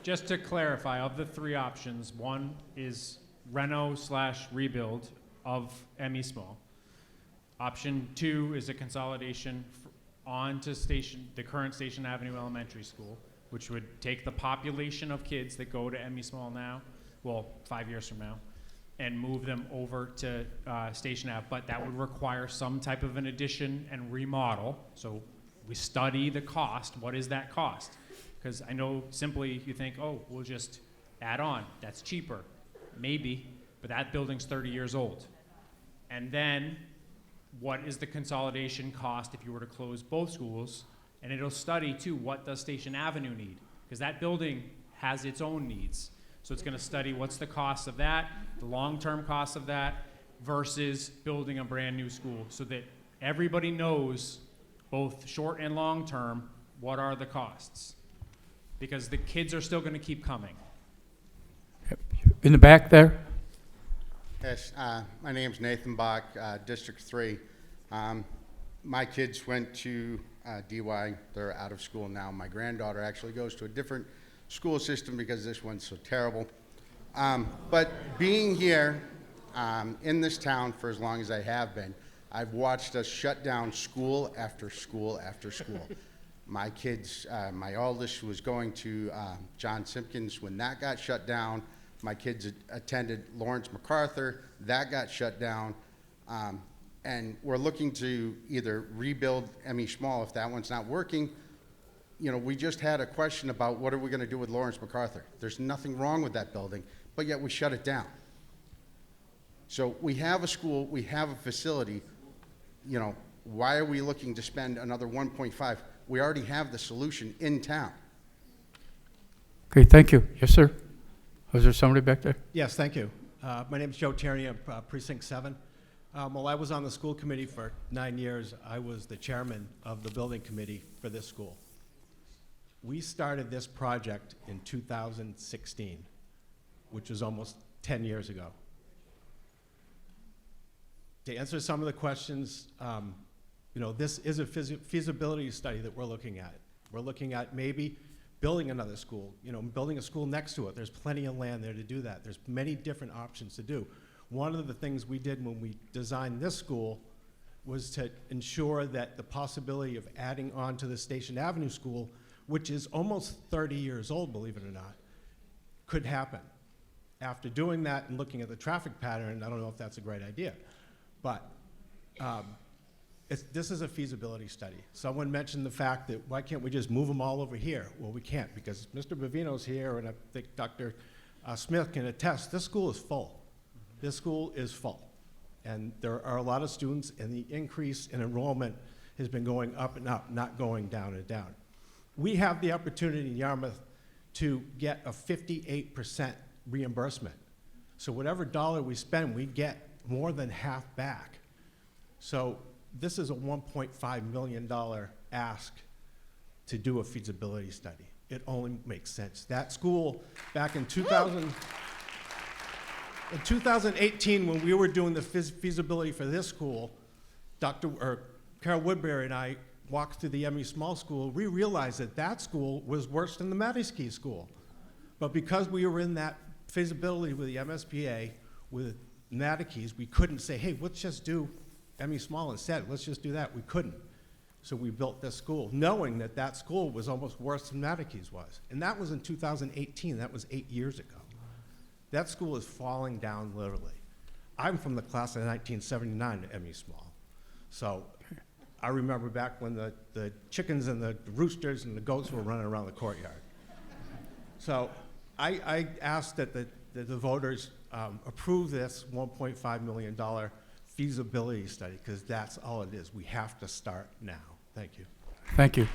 Just to clarify, of the three options, one is reno/rebuild of ME Small. Option 2 is a consolidation onto the current Station Avenue Elementary School, which would take the population of kids that go to ME Small now, well, 5 years from now, and move them over to Station Ave. But that would require some type of an addition and remodel. So we study the cost. What is that cost? Because I know simply you think, oh, we'll just add on. That's cheaper. Maybe, but that building's 30 years old. And then what is the consolidation cost if you were to close both schools? And it'll study too, what does Station Avenue need? Because that building has its own needs. So it's gonna study what's the cost of that, the long-term cost of that, versus building a brand new school, so that everybody knows, both short and long-term, what are the costs. Because the kids are still gonna keep coming. In the back there? Yes, my name's Nathan Bach, District 3. My kids went to DY. They're out of school now. My granddaughter actually goes to a different school system because this one's so terrible. But being here in this town for as long as I have been, I've watched us shut down school after school after school. My kids, my oldest was going to John Simpkins when that got shut down. My kids attended Lawrence MacArthur. That got shut down. And we're looking to either rebuild ME Small if that one's not working. You know, we just had a question about what are we going to do with Lawrence MacArthur. There's nothing wrong with that building, but yet we shut it down. So we have a school, we have a facility. You know, why are we looking to spend another 1.5? We already have the solution in town. Okay, thank you. Yes, sir. Was there somebody back there? Yes, thank you. My name is Joe Tierney. I'm Precinct 7. While I was on the school committee for 9 years, I was the chairman of the building committee for this school. We started this project in 2016, which was almost 10 years ago. To answer some of the questions, you know, this is a feasibility study that we're looking at. We're looking at maybe building another school, you know, building a school next to it. There's plenty of land there to do that. There's many different options to do. One of the things we did when we designed this school was to ensure that the possibility of adding on to the Station Avenue School, which is almost 30 years old, believe it or not, could happen. After doing that and looking at the traffic pattern, I don't know if that's a great idea, but this is a feasibility study. Someone mentioned the fact that why can't we just move them all over here? Well, we can't, because Mr. Bavino's here, and I think Dr. Smith can attest, this school is full. This school is full. And there are a lot of students, and the increase in enrollment has been going up and up, not going down and down. We have the opportunity in Yarmouth to get a 58% reimbursement. So whatever dollar we spend, we get more than half back. So this is a $1.5 million ask to do a feasibility study. It only makes sense. That school, back in 2018, when we were doing the feasibility for this school, Carol Woodbury and I walked through the ME Small School. We realized that that school was worse than the Matty's School. But because we were in that feasibility with the MSBA, with Matty's, we couldn't say, hey, let's just do ME Small instead. Let's just do that. We couldn't. So we built this school, knowing that that school was almost worse than Matty's was. And that was in 2018. That was 8 years ago. That school is falling down literally. I'm from the class of 1979 at ME Small. So I remember back when the chickens and the roosters and the goats were running around the courtyard. So I asked that the voters approve this $1.5 million feasibility study, because that's all it is. We have to start now. Thank you. Thank you.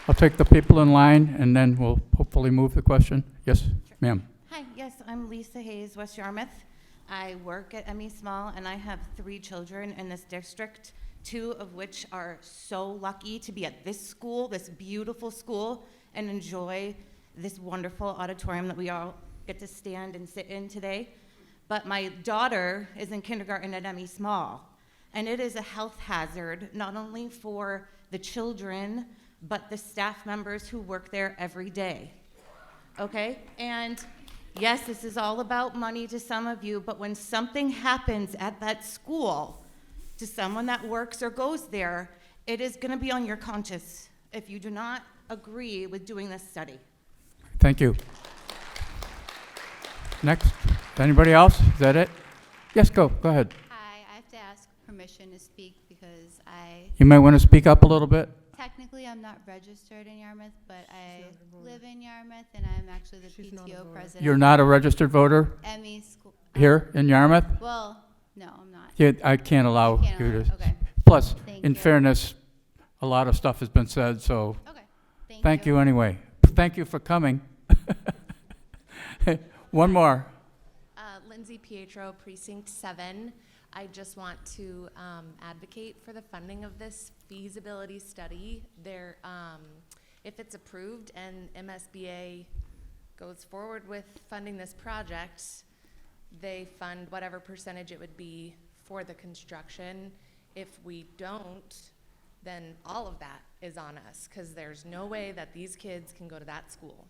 I'll take the people in line, and then we'll hopefully move the question. Yes, ma'am. Hi, yes, I'm Lisa Hayes, West Yarmouth. I work at ME Small, and I have 3 children in this district, 2 of which are so lucky to be at this school, this beautiful school, and enjoy this wonderful auditorium that we all get to stand and sit in today. But my daughter is in kindergarten at ME Small, and it is a health hazard, not only for the children, but the staff members who work there every day. Okay? And yes, this is all about money to some of you, but when something happens at that school to someone that works or goes there, it is going to be on your conscience if you do not agree with doing this study. Thank you. Next. Anybody else? Is that it? Yes, go ahead. Hi, I have to ask permission to speak because You might want to speak up a little bit. technically I'm not registered in Yarmouth, but I live in Yarmouth and I'm actually the PTO president. You're not a registered voter ME school. here in Yarmouth? Well, no, I'm not. Yeah, I can't allow You can't you allow- to. okay. Plus, Thank in you. fairness, a lot of stuff has been said, so. Okay, Thank you anyway. Thank you for coming. One more. Lindsay Pietro, Precinct 7. I just want to advocate for the funding of this feasibility study. If it's approved and MSBA goes forward with funding this project, they fund whatever percentage it would be for the construction. If we don't, then all of that is on us, because there's no way that these kids can go to that school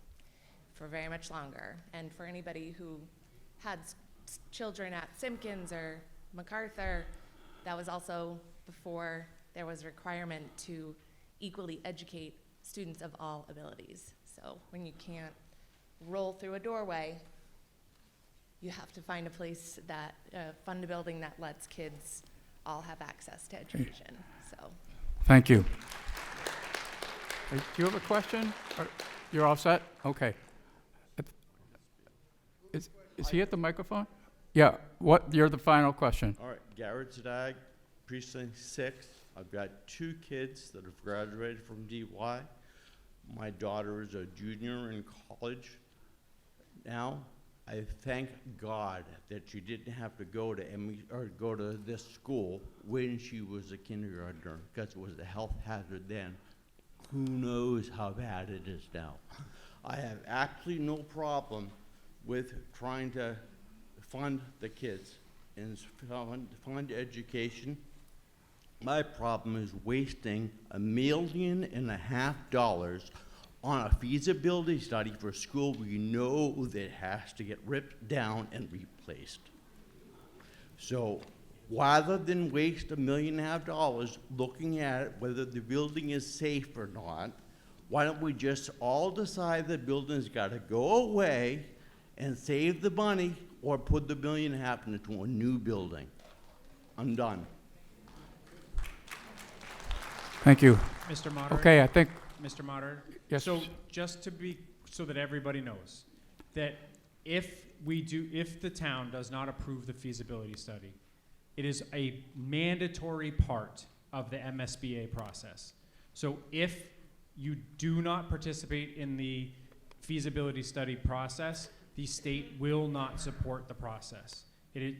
for very much longer. And for anybody who had children at Simpkins or MacArthur, that was also before there was a requirement to equally educate students of all abilities. So when you can't roll through a doorway, you have to find a place that, fund a building that lets kids all have access to education, so. Thank you. Do you have a question? You're all set? Okay. Is he at the microphone? Yeah, you're the final question. All right, Garrett Zadag, Precinct 6. I've got 2 kids that have graduated from DY. My daughter is a junior in college now. I thank God that she didn't have to go to this school when she was a kindergartner, because it was a health hazard then. Who knows how bad it is now? I have actually no problem with trying to fund the kids and fund education. My problem is wasting $1.5 million on a feasibility study for a school we know that has to get ripped down and replaced. So rather than waste $1.5 million looking at whether the building is safe or not, why don't we just all decide the building's got to go away and save the money, or put the $1.5 million into a new building? I'm done. Thank you. Mr. Moderator? Okay, I think. Mr. Moderator? Yes. So just so that everybody knows, that if the town does not approve the feasibility study, it is a mandatory part of the MSBA process. So if you do not participate in the feasibility study process, the state will not support the process. In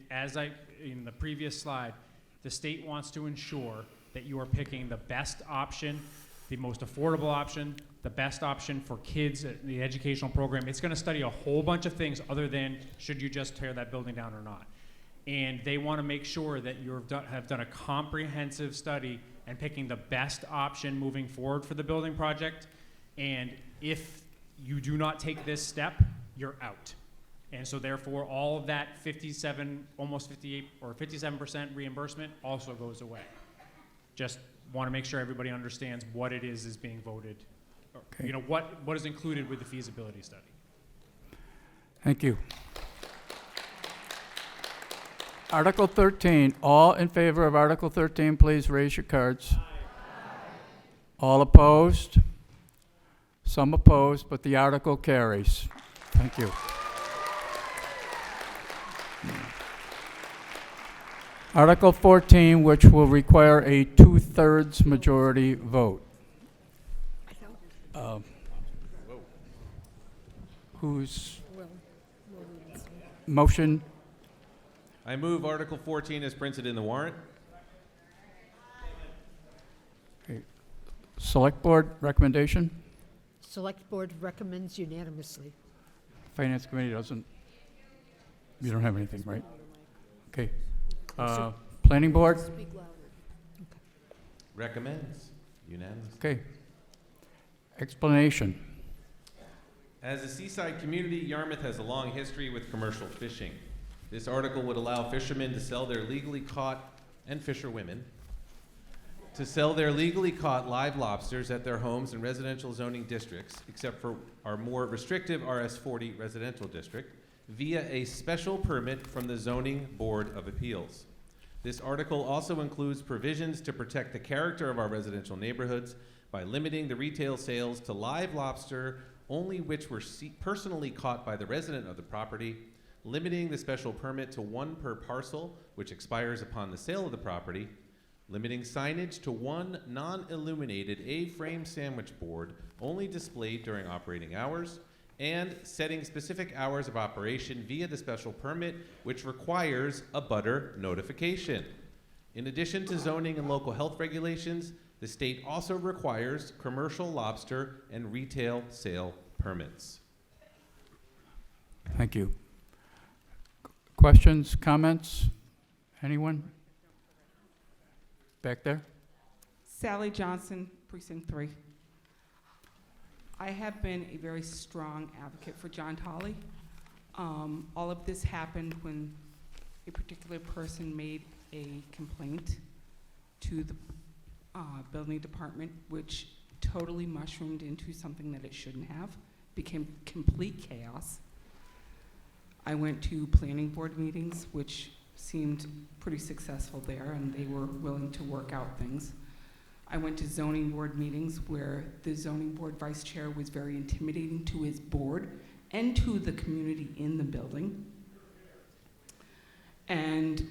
the previous slide, the state wants to ensure that you are picking the best option, the most affordable option, the best option for kids at the educational program. It's going to study a whole bunch of things other than should you just tear that building down or not. And they want to make sure that you have done a comprehensive study and picking the best option moving forward for the building project. And if you do not take this step, you're out. And so therefore, all of that 57, almost 58 or 57% reimbursement also goes away. Just want to make sure everybody understands what it is being voted, Okay. you know, what is included with the feasibility study. Thank you. Article 13, all in favor of Article 13, please raise your cards. Aye. All opposed? Some opposed, but the article carries. Thank you. Article 14, which will require a 2/3 majority vote. Whose motion? I move Article 14 as printed in the warrant. Okay. Select Board recommendation? Select Board recommends unanimously. Finance Committee doesn't, you don't have anything, right? Okay. Planning Board? Recommends unanimously. Okay. Explanation. As a seaside community, Yarmouth has a long history with commercial fishing. This article would allow fishermen to sell their legally caught, and fisherwomen, to sell their legally caught live lobsters at their homes in residential zoning districts, except for our more restrictive RS40 residential district, via a special permit from the Zoning Board of Appeals. This article also includes provisions to protect the character of our residential neighborhoods by limiting the retail sales to live lobster only which were personally caught by the resident of the property, limiting the special permit to 1 per parcel, which expires upon the sale of the property, limiting signage to 1 non-illuminated A-frame sandwich board only displayed during operating hours, and setting specific hours of operation via the special permit, which requires a butter notification. In addition to zoning and local health regulations, the state also requires commercial lobster and retail sale permits. Thank you. Questions, comments? Anyone? Back there? Sally Johnson, Precinct 3. I have been a very strong advocate for John Tolley. All of this happened when a particular person made a complaint to the building department, which totally mushroomed into something that it shouldn't have, became complete chaos. I went to planning board meetings, which seemed pretty successful there, and they were willing to work out things. I went to zoning board meetings where the zoning board vice chair was very intimidating to his board and to the community in the building. And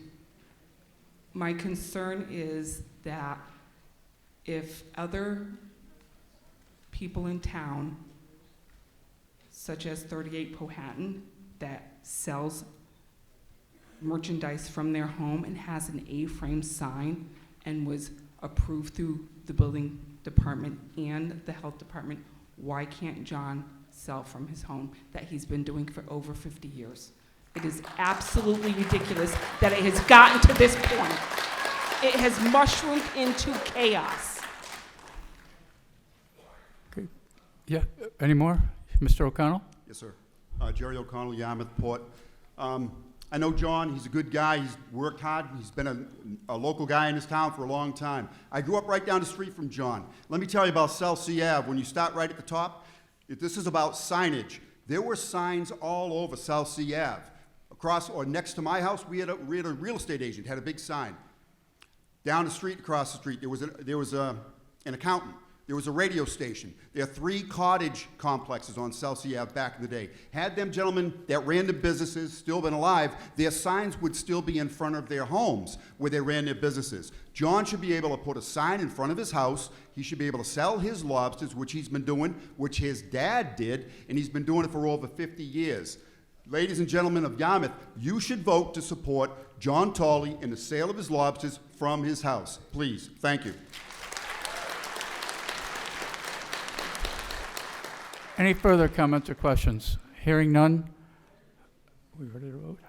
my concern is that if other people in town, such as 38 Powhatan, that sells merchandise from their home and has an A-frame sign and was approved through the building department and the health department, why can't John sell from his home that he's been doing for over 50 years? It is absolutely ridiculous that it has gotten to this point. It has mushroomed into chaos. Okay. Yeah, any more? Mr. O'Connell? Yes, sir. Jerry O'Connell, Yarmouth Port. I know John, he's a good guy, he's worked hard, he's been a local guy in this town for a long time. I grew up right down the street from John. Let me tell you about Chelsea Ave. When you start right at the top, this is about signage. There were signs all over Chelsea Ave. Across or next to my house, we had a real estate agent, had a big sign. Down the street, across the street, there was an accountant. There was a radio station. There are 3 cottage complexes on Chelsea Ave back in the day. Had them gentlemen that ran the businesses still been alive, their signs would still be in front of their homes where they ran their businesses. John should be able to put a sign in front of his house. He should be able to sell his lobsters, which he's been doing, which his dad did, and he's been doing it for over 50 years. Ladies and gentlemen of Yarmouth, you should vote to support John Tolley in the sale of his lobsters from his house. Please. Thank you. Any further comments or questions? Hearing none, we ready to vote?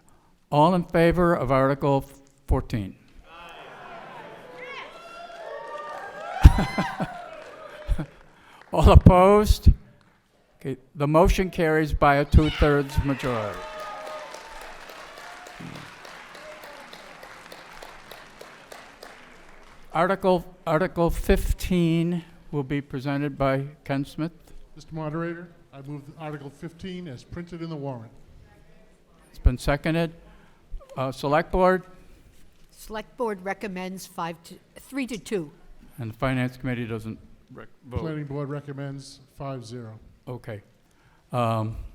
All in favor of Article 14? All opposed? Okay, the motion carries by a 2/3 majority. Article 15 will be presented by Ken Smith. Mr. Moderator, I move Article 15 as printed in the warrant. It's been seconded. Select Board? Select Board recommends 3 to 2. And the Finance Committee doesn't vote. Planning Board recommends 5-0. Okay.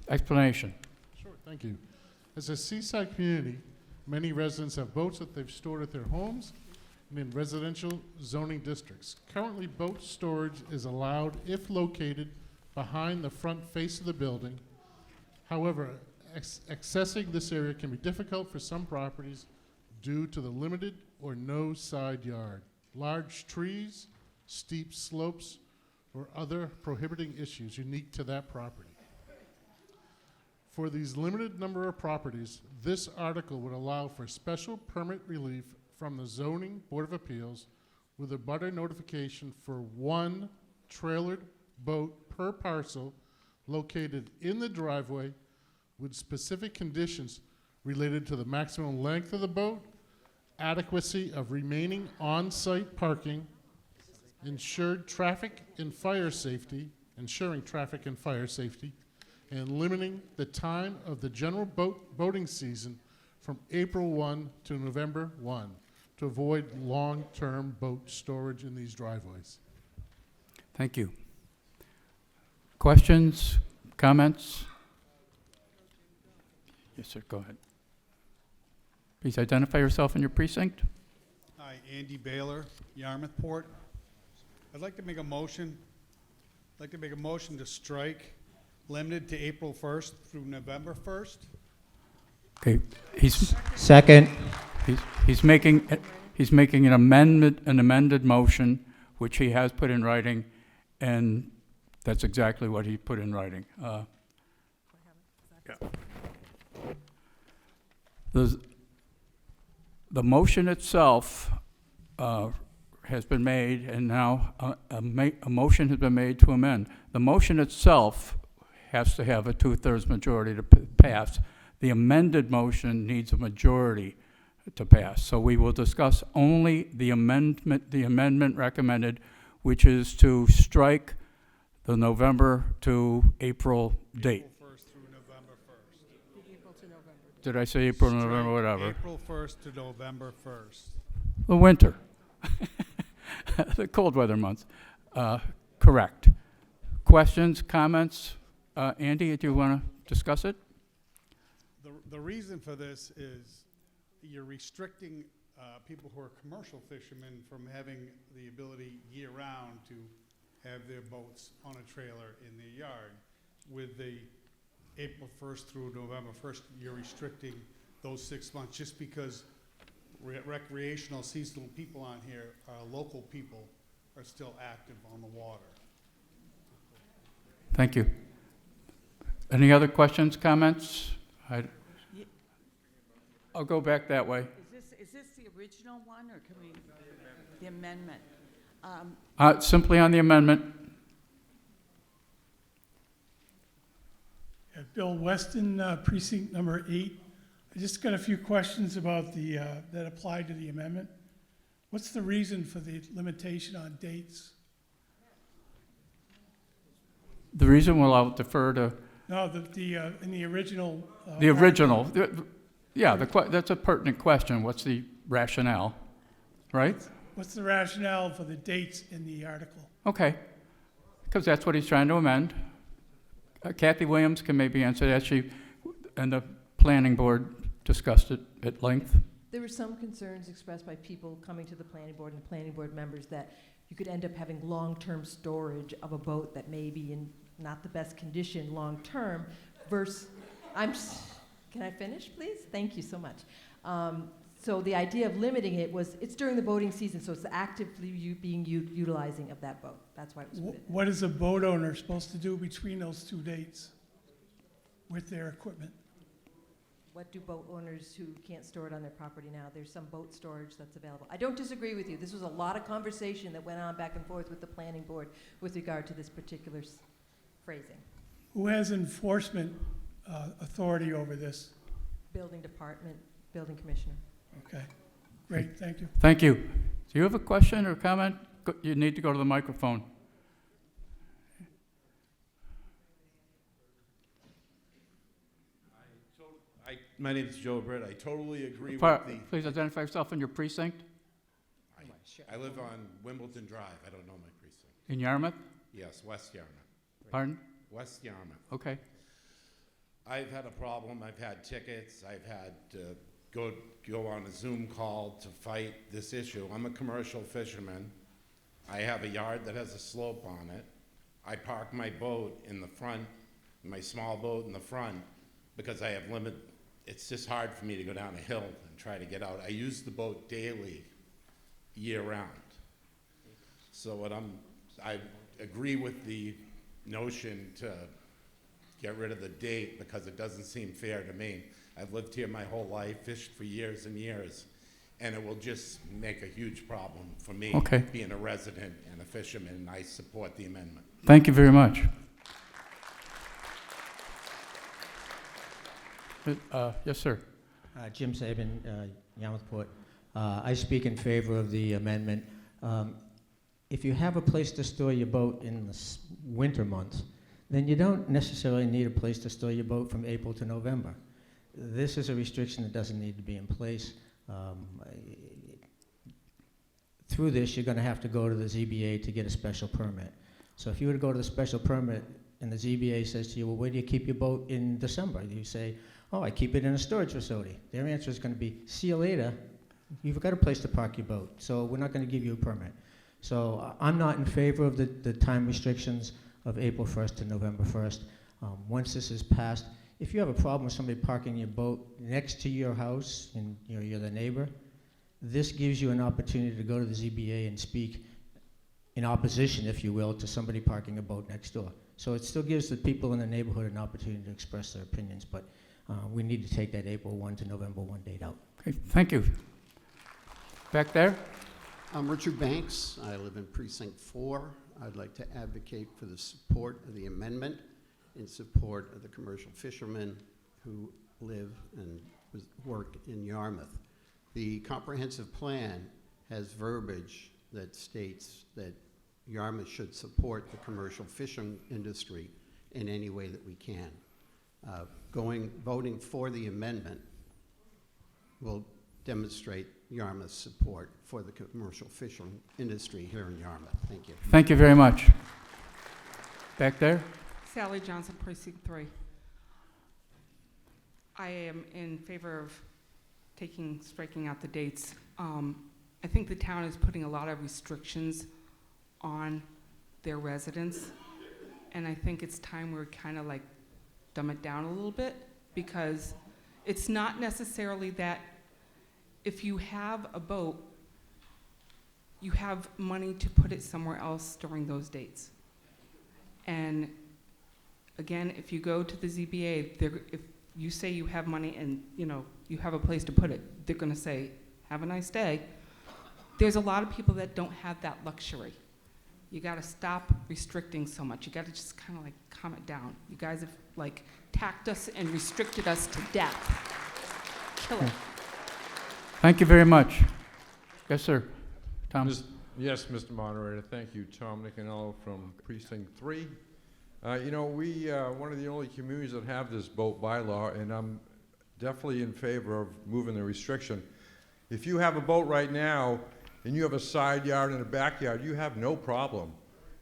Explanation. Sure, thank you. As a seaside community, many residents have boats that they've stored at their homes and in residential zoning districts. Currently, boat storage is allowed if located behind the front face of the building. However, accessing this area can be difficult for some properties due to the limited or no side yard, large trees, steep slopes, or other prohibiting issues unique to that property. For these limited number of properties, this article would allow for special permit relief from the Zoning Board of Appeals with a butter notification for one trailered boat per parcel located in the driveway with specific conditions related to the maximum length of the boat, adequacy of remaining on-site parking, ensuring traffic and fire safety, and limiting the time of the general boating season from April 1 to November 1 to avoid long-term boat storage in these driveways. Thank you. Questions, comments? Yes, sir, go ahead. Please identify yourself and your precinct. Hi, Andy Baylor, Yarmouth Port. I'd like to make a motion. To strike limited to April 1st through November 1st. Okay, Second. He's making an amended motion, which he has put in writing, and that's exactly what he put in writing. The motion itself has been made, and now a motion has been made to amend. The motion itself has to have a 2/3 majority to pass. The amended motion needs a majority to pass. So we will discuss only the amendment recommended, which is to strike the November to April date. April 1st through November 1st. April to November. Did I say April, November, whatever? April 1st to November 1st. The winter. The cold weather months. Correct. Questions, comments? Andy, do you want to discuss it? The reason for this is you're restricting people who are commercial fishermen from having the ability year-round to have their boats on a trailer in their yard. With the April 1st through November 1st, you're restricting those 6 months just because recreational seasonal people on here, local people, are still active on the water. Thank you. Any other questions, comments? I'll go back that way. Is this the original one, or can we, the amendment? Simply on the amendment. Bill Weston, precinct number 8. I just got a few questions about the, that apply to the amendment. What's the reason for the limitation on dates? The reason, well, I'll defer to No, in the original. the original. Yeah, that's a pertinent question. What's the rationale, right? What's the rationale for the dates in the article? Okay, because that's what he's trying to amend. Kathy Williams can maybe answer that. She and the planning board discussed it at length. There were some concerns expressed by people coming to the planning board and planning board members that you could end up having long-term storage of a boat that may be in not the best condition long-term versus, can I finish, please? Thank you so much. So the idea of limiting it was, it's during the boating season, so it's actively utilizing of that boat. That's why it was put in. What is a boat owner supposed to do between those 2 dates with their equipment? What do boat owners who can't store it on their property now? There's some boat storage that's available. I don't disagree with you. This was a lot of conversation that went on back and forth with the planning board with regard to this particular phrasing. Who has enforcement authority over this? Building department, building commissioner. Okay, great, thank you. Thank you. Do you have a question or comment? You need to go to the microphone. My name is Joe Britt. I totally agree with the... Please identify yourself and your precinct. I live on Wimbledon Drive. I don't know my precinct. In Yarmouth? Yes, West Yarmouth. Pardon? West Yarmouth. Okay. I've had a problem. I've had tickets. I've had to go on a Zoom call to fight this issue. I'm a commercial fisherman. I have a yard that has a slope on it. I park my boat in the front, my small boat in the front, because I have it's just hard for me to go down a hill and try to get out. I use the boat daily, year-round. So I agree with the notion to get rid of the date because it doesn't seem fair to me. I've lived here my whole life, fished for years and years, and it will just make a huge problem for me Okay. being a resident and a fisherman, and I support the amendment. Thank you very much. Yes, sir. Jim Saban, Yarmouth Port. I speak in favor of the amendment. If you have a place to store your boat in the winter months, then you don't necessarily need a place to store your boat from April to November. This is a restriction that doesn't need to be in place. Through this, you're going to have to go to the ZBA to get a special permit. So if you were to go to the special permit and the ZBA says to you, well, where do you keep your boat in December? You say, oh, I keep it in a storage facility. Their answer is going to be, see you later. You've got a place to park your boat, so we're not going to give you a permit. So I'm not in favor of the time restrictions of April 1st to November 1st. Once this is passed, if you have a problem with somebody parking your boat next to your house and you're the neighbor, this gives you an opportunity to go to the ZBA and speak in opposition, if you will, to somebody parking a boat next door. So it still gives the people in the neighborhood an opportunity to express their opinions, but we need to take that April 1 to November 1 date out. Okay, thank you. Back there? I'm Richard Banks. I live in Precinct 4. I'd like to advocate for the support of the amendment in support of the commercial fishermen who live and work in Yarmouth. The comprehensive plan has verbiage that states that Yarmouth should support the commercial fishing industry in any way that we can. Voting for the amendment will demonstrate Yarmouth's support for the commercial fishing industry here in Yarmouth. Thank you. Thank you very much. Back there? Sally Johnson, Precinct 3. I am in favor of striking out the dates. I think the town is putting a lot of restrictions on their residents, and I think it's time we're kind of like dumb it down a little bit, because it's not necessarily that if you have a boat, you have money to put it somewhere else during those dates. And again, if you go to the ZBA, if you say you have money and you have a place to put it, they're going to say, have a nice day. There's a lot of people that don't have that luxury. You got to stop restricting so much. You got to just kind of like calm it down. You guys have like tacked us and restricted us to death. Kill it. Thank you very much. Yes, sir. Tom? Yes, Mr. Moderator. Thank you. Tom Nicanello from Precinct 3. We one of the only communities that have this boat bylaw, and I'm definitely in favor of moving the restriction. If you have a boat right now and you have a side yard and a backyard, you have no problem.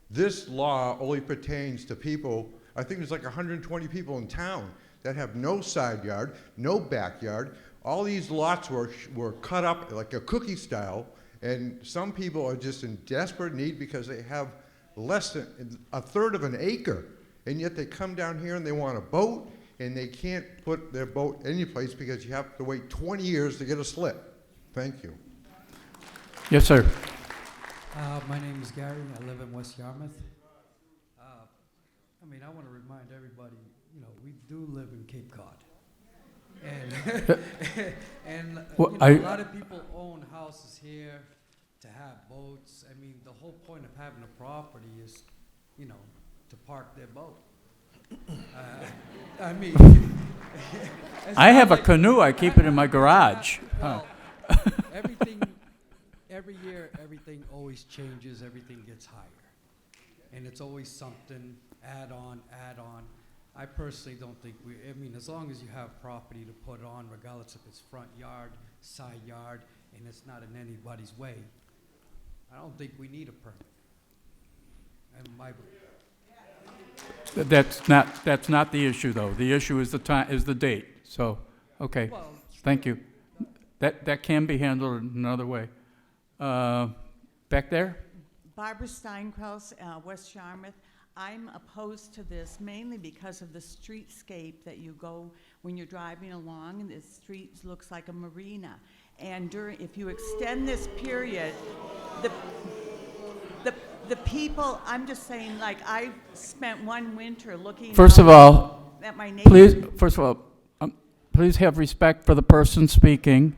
This law only pertains to people, I think there's like 120 people in town that have no side yard, no backyard. All these lots were cut up like a cookie style, and some people are just in desperate need because they have less than a third of an acre, and yet they come down here and they want a boat, and they can't put their boat any place because you have to wait 20 years to get a slip. Thank you. Yes, sir. My name is Gary. I live in West Yarmouth. I want to remind everybody, we do live in Cape Cod. And Well, a lot of people own houses here to have boats. The whole point of having a property is, to park their boat. I have a canoe. I keep it in my garage. Well, every year, everything always changes. Everything gets higher. And it's always something, add on. I personally don't think as long as you have property to put on, regardless if it's front yard, side yard, and it's not in anybody's way, I don't think we need a permit. That's not the issue, though. The issue is the date. So, okay, thank you. That can be handled another way. Back there? Barbara Steinkraus, West Yarmouth. I'm opposed to this mainly because of the streetscape that you go when you're driving along and the street looks like a marina. And if you extend this period, the people, I'm just saying, like, I spent one winter looking First of all, at my neighbors. please have respect for the person speaking,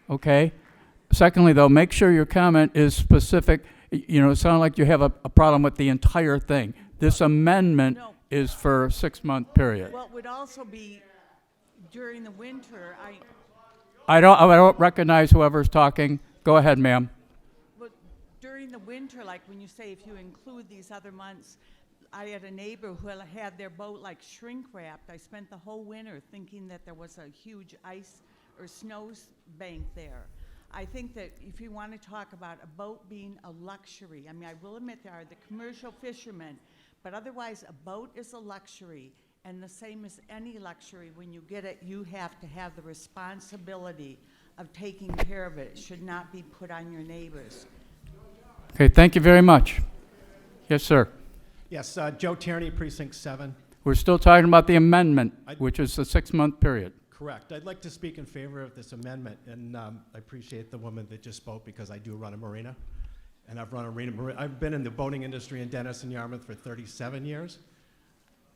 okay? Secondly, though, make sure your comment is specific. You know, it sounds like you have a problem with the entire thing. This amendment is for a 6-month period. Well, it would also be during the winter, I don't recognize whoever's talking. Go ahead, ma'am. Well, during the winter, like when you say if you include these other months, I had a neighbor who had their boat like shrink wrapped. I spent the whole winter thinking that there was a huge ice or snow bank there. I think that if you want to talk about a boat being a luxury, I mean, I will admit there are the commercial fishermen, but otherwise a boat is a luxury, and the same as any luxury, when you get it, you have to have the responsibility of taking care of it. It should not be put on your neighbors. Okay, thank you very much. Yes, sir. Yes, Joe Tierney, Precinct 7. We're still talking about the amendment, which is the 6-month period. Correct. I'd like to speak in favor of this amendment, and I appreciate the woman that just spoke because I do run a marina, and I've run a marina. I've been in the boating industry in Denison, Yarmouth for 37 years.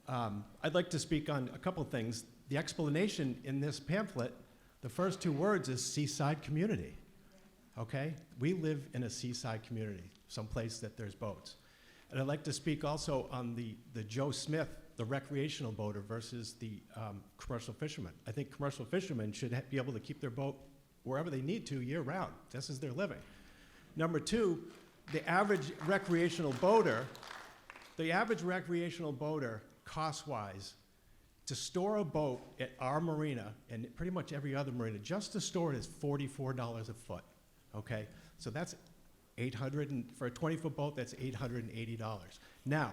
I'd like to speak on a couple things. The explanation in this pamphlet, the first 2 words is seaside community, okay? We live in a seaside community, someplace that there's boats. And I'd like to speak also on the Joe Smith, the recreational boater versus the commercial fisherman. I think commercial fishermen should be able to keep their boat wherever they need to year round. This is their living. Number 2, the average recreational boater, cost-wise, to store a boat at our marina and pretty much every other marina, just to store it is $44 a foot, okay? So that's for a 20-foot boat, that's $880. Now,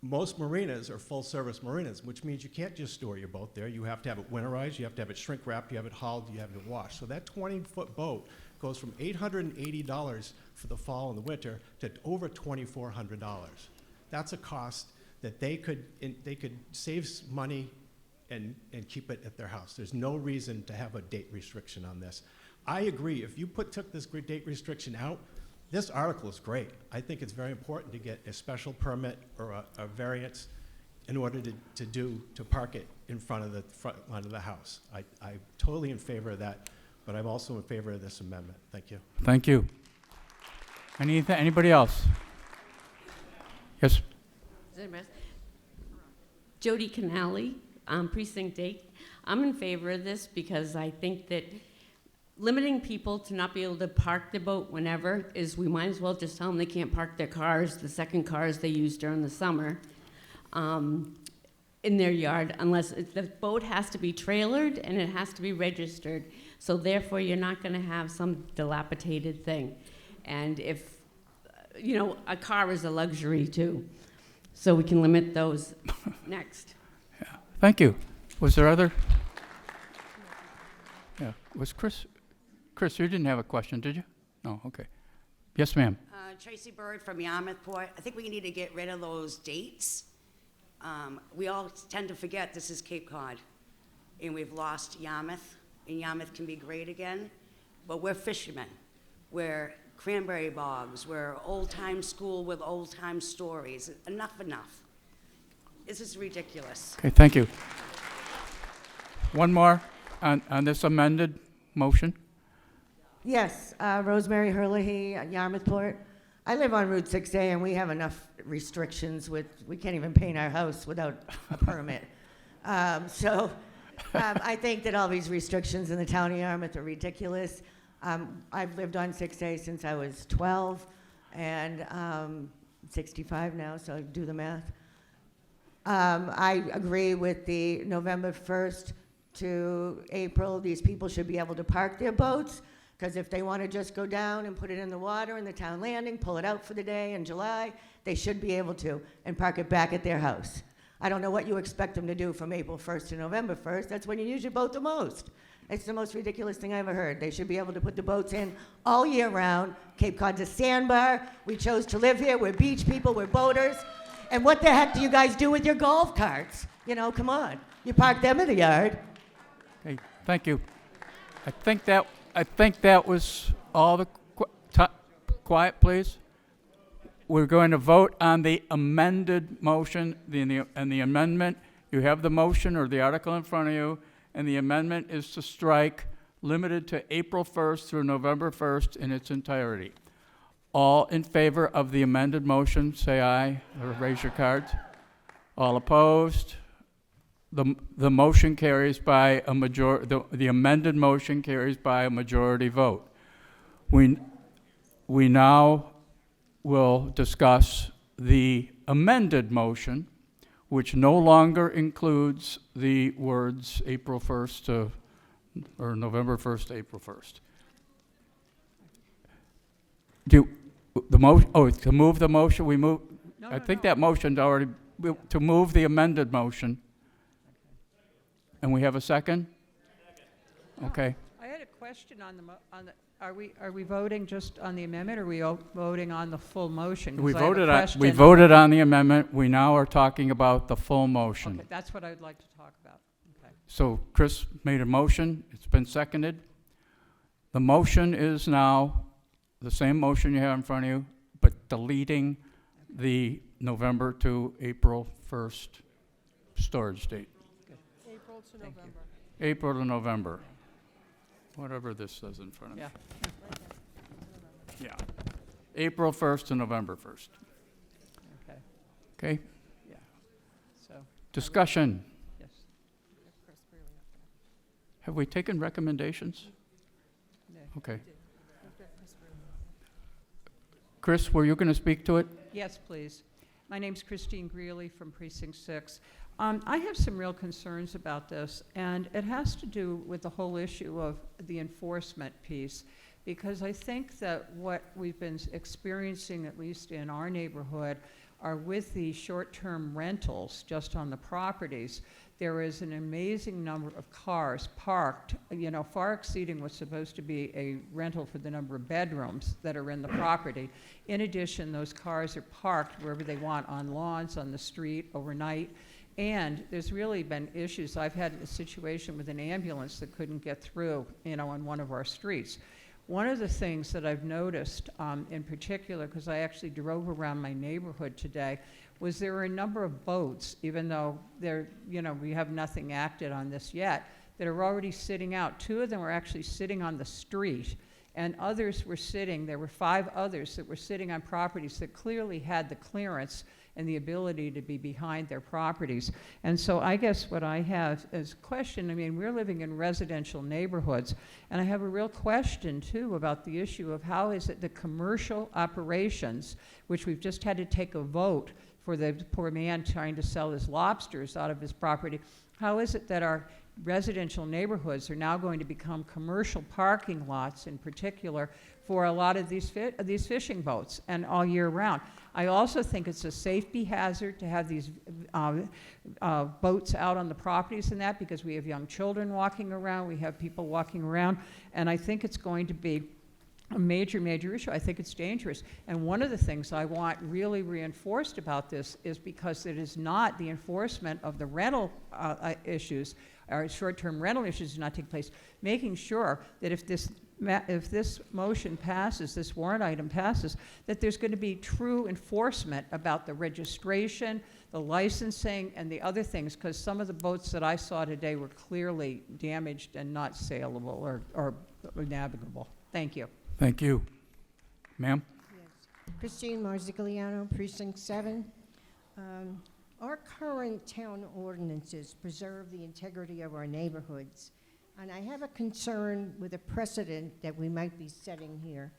most marinas are full-service marinas, which means you can't just store your boat there. You have to have it winterized, you have to have it shrink-wrapped, you have it hauled, you have it washed. So that 20-foot boat goes from $880 for the fall and the winter to over $2,400. That's a cost that they could save money and keep it at their house. There's no reason to have a date restriction on this. I agree, if you took this date restriction out, this article is great. I think it's very important to get a special permit or a variance in order to park it in front of the front line of the house. I'm totally in favor of that, but I'm also in favor of this amendment. Thank you. Thank you. Anybody else? Yes. Jody Canali, Precinct 8. I'm in favor of this because I think that limiting people to not be able to park their boat whenever is, we might as well just tell them they can't park their cars, the second cars they use during the summer, in their yard, unless the boat has to be trailered and it has to be registered. So therefore, you're not going to have some dilapidated thing. And if, a car is a luxury too. So we can limit those. Next. Yeah. Thank you. Was there other? Yeah. Was Chris, you didn't have a question, did you? No, okay. Yes, ma'am. Tracy Bird from Yarmouth Port. I think we need to get rid of those dates. We all tend to forget this is Cape Cod, and we've lost Yarmouth, and Yarmouth can be great again, but we're fishermen. We're cranberry bogs. We're old-time school with old-time stories. Enough. This is ridiculous. Okay, thank you. One more on this amended motion. Yes, Rosemary Herlihy, Yarmouth Port. I live on Route 6A, and we have enough restrictions we can't even paint our house without a permit. I think that all these restrictions in the town of Yarmouth are ridiculous. I've lived on 6A since I was 12, and 65 now, so do the math. I agree with the November 1st to April, these people should be able to park their boats, because if they want to just go down and put it in the water in the town landing, pull it out for the day in July, they should be able to, and park it back at their house. I don't know what you expect them to do from April 1st to November 1st. That's when you use your boat the most. It's the most ridiculous thing I ever heard. They should be able to put the boats in all year round. Cape Cod's a sandbar. We chose to live here. We're beach people. We're boaters. And what the heck do you guys do with your golf carts? Come on. You park them in the yard. Okay, thank you. I think that was all the, quiet, please. We're going to vote on the amended motion, and the amendment, you have the motion or the article in front of you, and the amendment is to strike limited to April 1st through November 1st in its entirety. All in favor of the amended motion, say aye, or raise your cards. All opposed? The motion carries by a the amended motion carries by a majority vote. We now will discuss the amended motion, which no longer includes the words April 1st to, or November 1st to April 1st. To move the motion, we move, I think that motion's already, to move the amended motion. And we have a second? Okay. I had a question on the, are we voting just on the amendment, or are we voting on the full motion? 'Cause We I have a voted question on the amendment. We now are talking about the full motion. Okay, that's what I'd like to talk about. Okay. So Chris made a motion. It's been seconded. The motion is now the same motion you have in front of you, but deleting the November to April 1st storage date. April to November. April to November. Whatever this says in front of me. Yeah. Yeah. April 1st to November 1st. Okay. Okay? Yeah. So. Discussion. Yes. Have we taken recommendations? No. Okay. Chris, were you going to speak to it? Yes, please. My name's Christine Greeley from Precinct 6. I have some real concerns about this, and it has to do with the whole issue of the enforcement piece, because I think that what we've been experiencing, at least in our neighborhood, are with the short-term rentals just on the properties. There is an amazing number of cars parked, far exceeding what's supposed to be a rental for the number of bedrooms that are in the property. In addition, those cars are parked wherever they want, on lawns, on the street, overnight. And there's really been issues. I've had a situation with an ambulance that couldn't get through, on one of our streets. One of the things that I've noticed in particular, because I actually drove around my neighborhood today, was there were a number of boats, even though we have nothing acted on this yet, that are already sitting out. 2 of them were actually sitting on the street, and others were sitting, there were 5 others that were sitting on properties that clearly had the clearance and the ability to be behind their properties. And so I guess what I have is a question, we're living in residential neighborhoods, and I have a real question too about the issue of how is it the commercial operations, which we've just had to take a vote for the poor man trying to sell his lobsters out of his property, how is it that our residential neighborhoods are now going to become commercial parking lots in particular for a lot of these fishing boats and all year round? I also think it's a safety hazard to have these boats out on the properties and that, because we have young children walking around, we have people walking around, and I think it's going to be a major, major issue. I think it's dangerous. And one of the things I want really reinforced about this is because it is not the enforcement of the rental issues, or short-term rental issues do not take place, making sure that if this motion passes, this warrant item passes, that there's going to be true enforcement about the registration, the licensing, and the other things, because some of the boats that I saw today were clearly damaged and not saleable or navigable. Thank you. Thank you. Ma'am? Christine Marzigliano, Precinct 7. Our current town ordinances preserve the integrity of our neighborhoods, and I have a concern with a precedent that we might be setting here.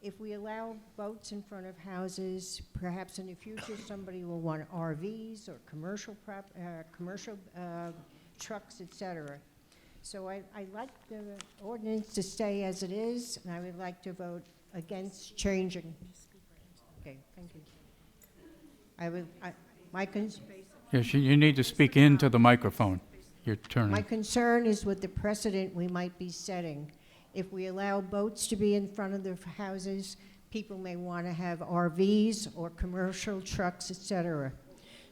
If we allow boats in front of houses, perhaps in the future somebody will want RVs or commercial trucks, etc. So I like the ordinance to stay as it is, and I would like to vote against changing. Okay, thank you. Yes, you need to speak into the microphone. Your turn. My concern is with the precedent we might be setting. If we allow boats to be in front of the houses, people may want to have RVs or commercial trucks, etc.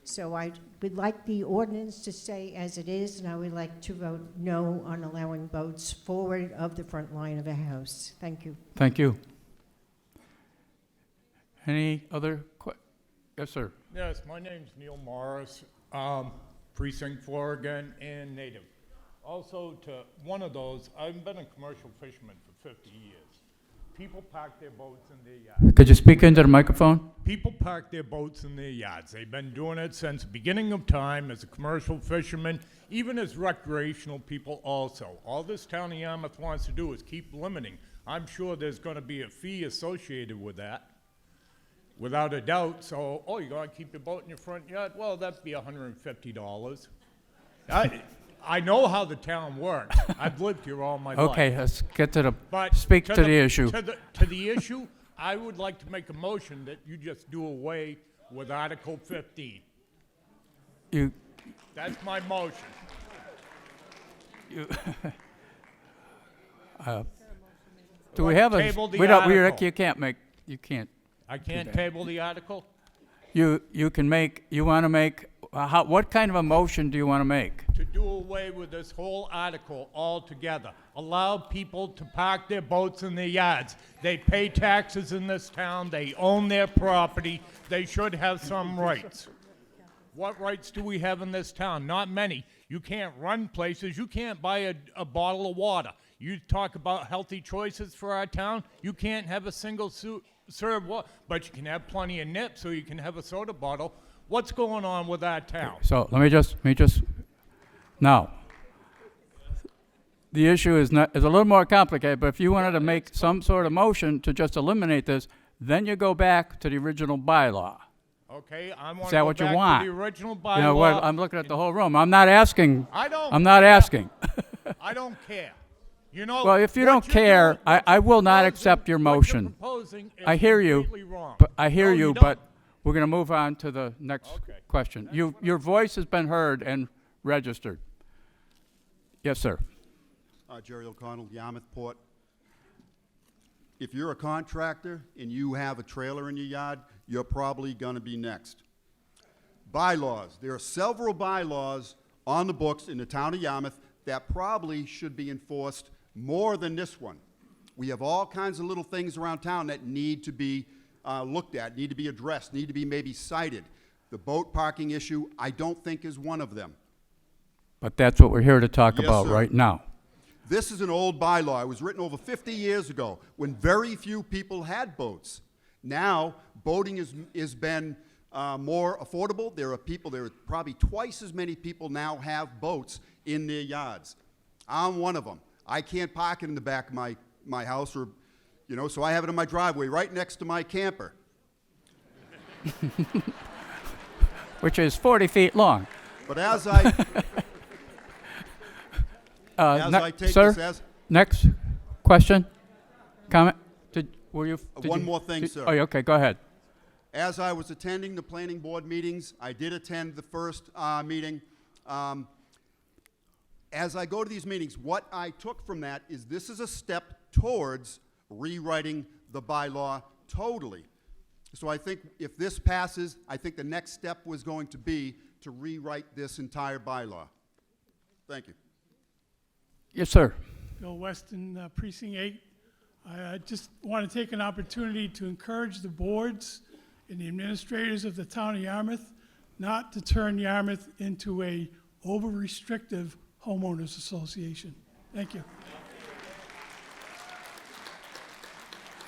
So I would like the ordinance to stay as it is, and I would like to vote no on allowing boats forward of the front line of a house. Thank you. Thank you. Any other yes, sir. Yes, my name's Neil Morris, Precinct 4 again, and native. Also, to one of those, I've been a commercial fisherman for 50 years. People park their boats in their yards. Could you speak into the microphone? People park their boats in their yards. They've been doing it since the beginning of time as a commercial fisherman, even as recreational people also. All this town of Yarmouth wants to do is keep limiting. I'm sure there's going to be a fee associated with that, without a doubt. So, oh, you're going to keep your boat in your front yard? Well, that'd be $150. I know how the town works. I've lived here all my life. Okay, let's get to the, But speak to the issue. To the issue, I would like to make a motion that you just do away with Article 15. You, That's my motion. you, do we have a, Table the we don't, we, article. you can't make, you can't. I can't that. table the article? You can make, you want to make, how, what kind of a motion do you want to make? To do away with this whole article altogether. Allow people to park their boats in their yards. They pay taxes in this town. They own their property. They should have some rights. What rights do we have in this town? Not many. You can't run places. You can't buy a bottle of water. You talk about healthy choices for our town. You can't have a single serve water, but you can have plenty of nips, so you can have a soda bottle. What's going on with our town? So let me just, now, the issue is a little more complicated, but if you wanted to make some sort of motion to just eliminate this, then you go back to the original bylaw. Okay, I want Is to that go what you back want? to the original bylaw. You know what, I'm looking at the whole room. I'm not asking. I don't I'm not care. asking. I don't care. You know, Well, if you what don't you're care, doing- I will not proposing- accept your what you're motion. proposing is I hear you, completely wrong. but I hear No, you, don't. but we're going to move on to the next question. Your voice has been heard and registered. Yes, sir. Jerry O'Connell, Yarmouth Port. If you're a contractor and you have a trailer in your yard, you're probably going to be next. Bylaws. There are several bylaws on the books in the town of Yarmouth that probably should be enforced more than this one. We have all kinds of little things around town that need to be looked at, need to be addressed, need to be maybe cited. The boat parking issue, I don't think, is one of them. But that's what we're here to talk Yes, about sir. right now. This is an old bylaw. It was written over 50 years ago when very few people had boats. Now, boating has been more affordable. There are probably twice as many people now have boats in their yards. I'm one of them. I can't park it in the back of my house, or, so I have it in my driveway right next to my camper. Which is 40 feet long. But as I take sir, this as... next question, comment? One more thing, sir. Oh, okay, go ahead. As I was attending the planning board meetings, I did attend the first meeting. As I go to these meetings, what I took from that is this is a step towards rewriting the bylaw totally. So I think if this passes, I think the next step was going to be to rewrite this entire bylaw. Thank you. Yes, sir. Bill Weston, Precinct 8. I just want to take an opportunity to encourage the boards and the administrators of the town of Yarmouth not to turn Yarmouth into a over-restrictive homeowners association. Thank you.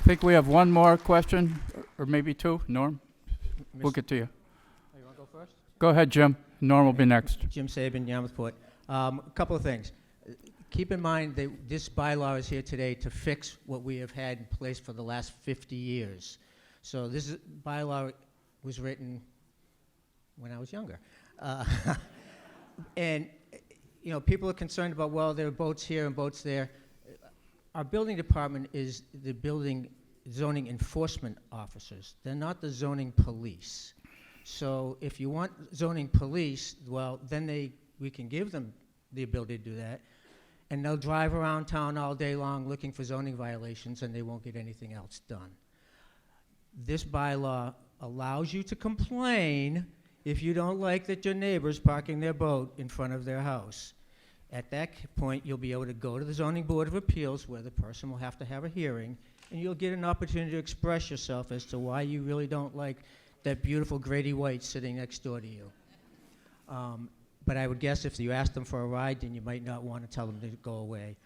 I think we have one more question, or maybe two. Norm, we'll get to you. Oh, you want to go first? Go ahead, Jim. Norm will be next. Jim Saban, Yarmouth Port. A couple of things. Keep in mind that this bylaw is here today to fix what we have had in place for the last 50 years. So this bylaw was written when I was younger. And, people are concerned about, well, there are boats here and boats there. Our building department is the building zoning enforcement officers. They're not the zoning police. So if you want zoning police, well, then we can give them the ability to do that. And they'll drive around town all day long looking for zoning violations, and they won't get anything else done. This bylaw allows you to complain if you don't like that your neighbor's parking their boat in front of their house, at that point, you'll be able to go to the Zoning Board of Appeals, where the person will have to have a hearing, and you'll get an opportunity to express yourself as to why you really don't like that beautiful Grady White sitting next door to you. But I would guess if you asked them for a ride, then you might not want to tell them to go away.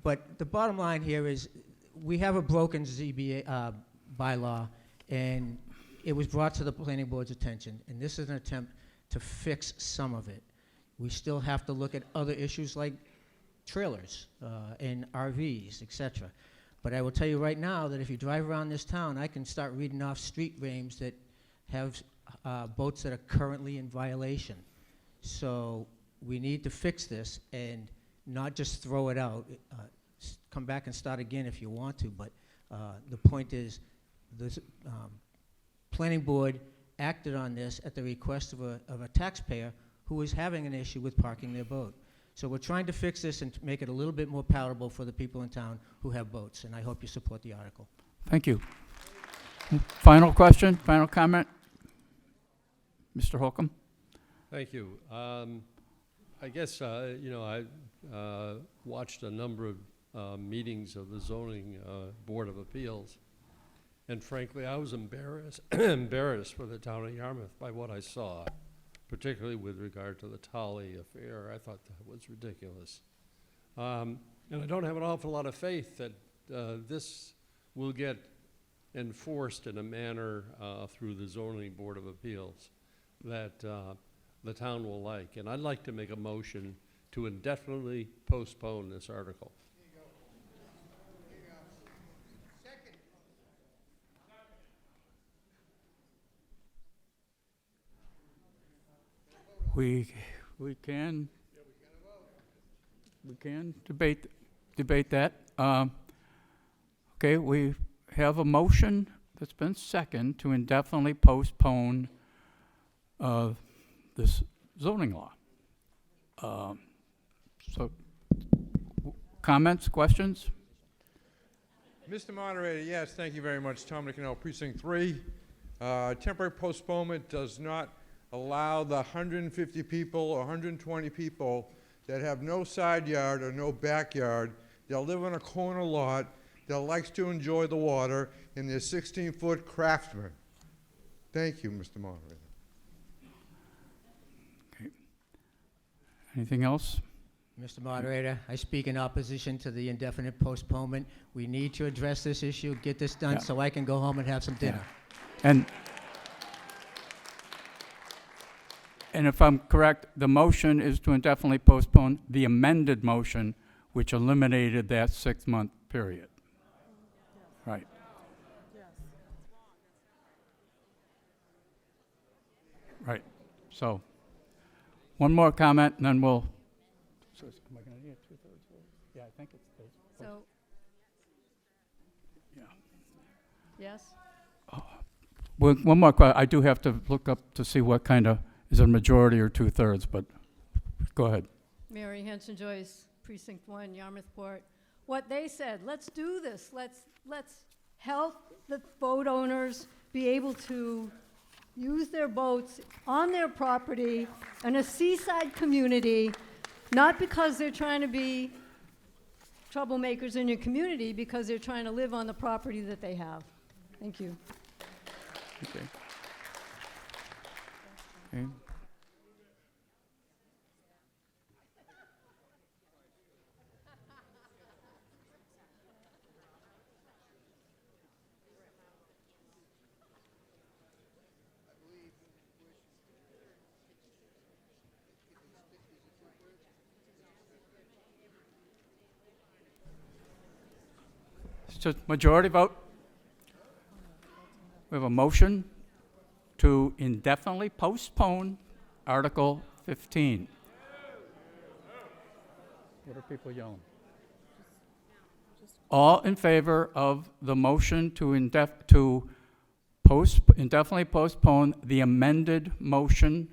But the bottom line here is we have a broken ZBA bylaw, and it was brought to the planning board's attention, and this is an attempt to fix some of it. We still have to look at other issues like trailers and RVs, etc. But I will tell you right now that if you drive around this town, I can start reading off street names that have boats that are currently in violation. So we need to fix this and not just throw it out. Come back and start again if you want to, but the point is the planning board acted on this at the request of a taxpayer who was having an issue with parking their boat. So we're trying to fix this and make it a little bit more palatable for the people in town who have boats, and I hope you support the article. Thank you. Final question, final comment? Mr. Holcomb? Thank you. I guess, I watched a number of meetings of the Zoning Board of Appeals, and frankly, I was embarrassed for the town of Yarmouth by what I saw, particularly with regard to the Tolley affair. I thought that was ridiculous. And I don't have an awful lot of faith that this will get enforced in a manner through the Zoning Board of Appeals that the town will like. And I'd like to make a motion to indefinitely postpone this article. We can debate that. Okay, we have a motion that's been seconded to indefinitely postpone this zoning law. So, comments, questions? Mr. Moderator, yes, thank you very much. Tom McNeil, Precinct 3. Temporary postponement does not allow the 150 people or 120 people that have no side yard or no backyard, they'll live on a corner lot, that likes to enjoy the water, and they're 16-foot craftsmen. Thank you, Mr. Moderator. Okay. Anything else? Mr. Moderator, I speak in opposition to the indefinite postponement. We need to address this issue, get this done, so I can go home and have some dinner. And if I'm correct, the motion is to indefinitely postpone the amended motion, which eliminated that 6-month period. Right. Right. So, one more comment, and then we'll. So am I going to need a 2/3 vote? Yeah, I think it's. So. Yeah. Yes. One more question. I do have to look up to see what kind of is a majority or 2/3, but go ahead. Mary Hanson Joyce, Precinct 1, Yarmouthport. What they said, let's do this. Let's help the boat owners be able to use their boats on their property in a seaside community, not because they're trying to be troublemakers in your community, because they're trying to live on the property that they have. Thank you. Okay. Okay. It's just majority vote. We have a motion to indefinitely postpone Article 15. What are people yelling? All in favor of the motion to indefinitely postpone the amended motion,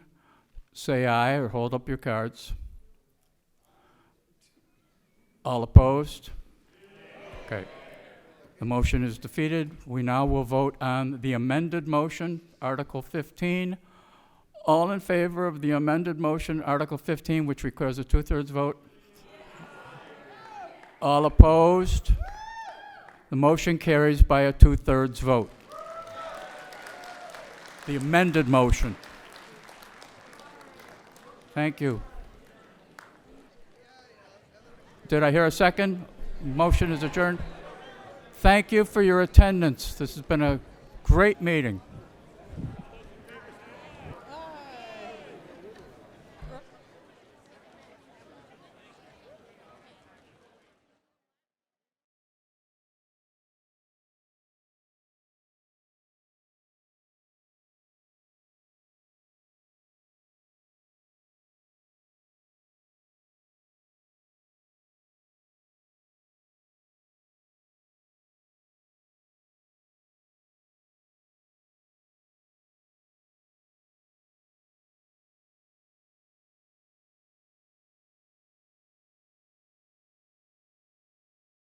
say aye or hold up your cards. All opposed? Okay. The motion is defeated. We now will vote on the amended motion, Article 15. All in favor of the amended motion, Article 15, which requires a two-thirds vote? All opposed? The motion carries by a two-thirds vote. The amended motion. Thank you. Did I hear a second? Motion is adjourned. Thank you for your attendance. This has been a great meeting.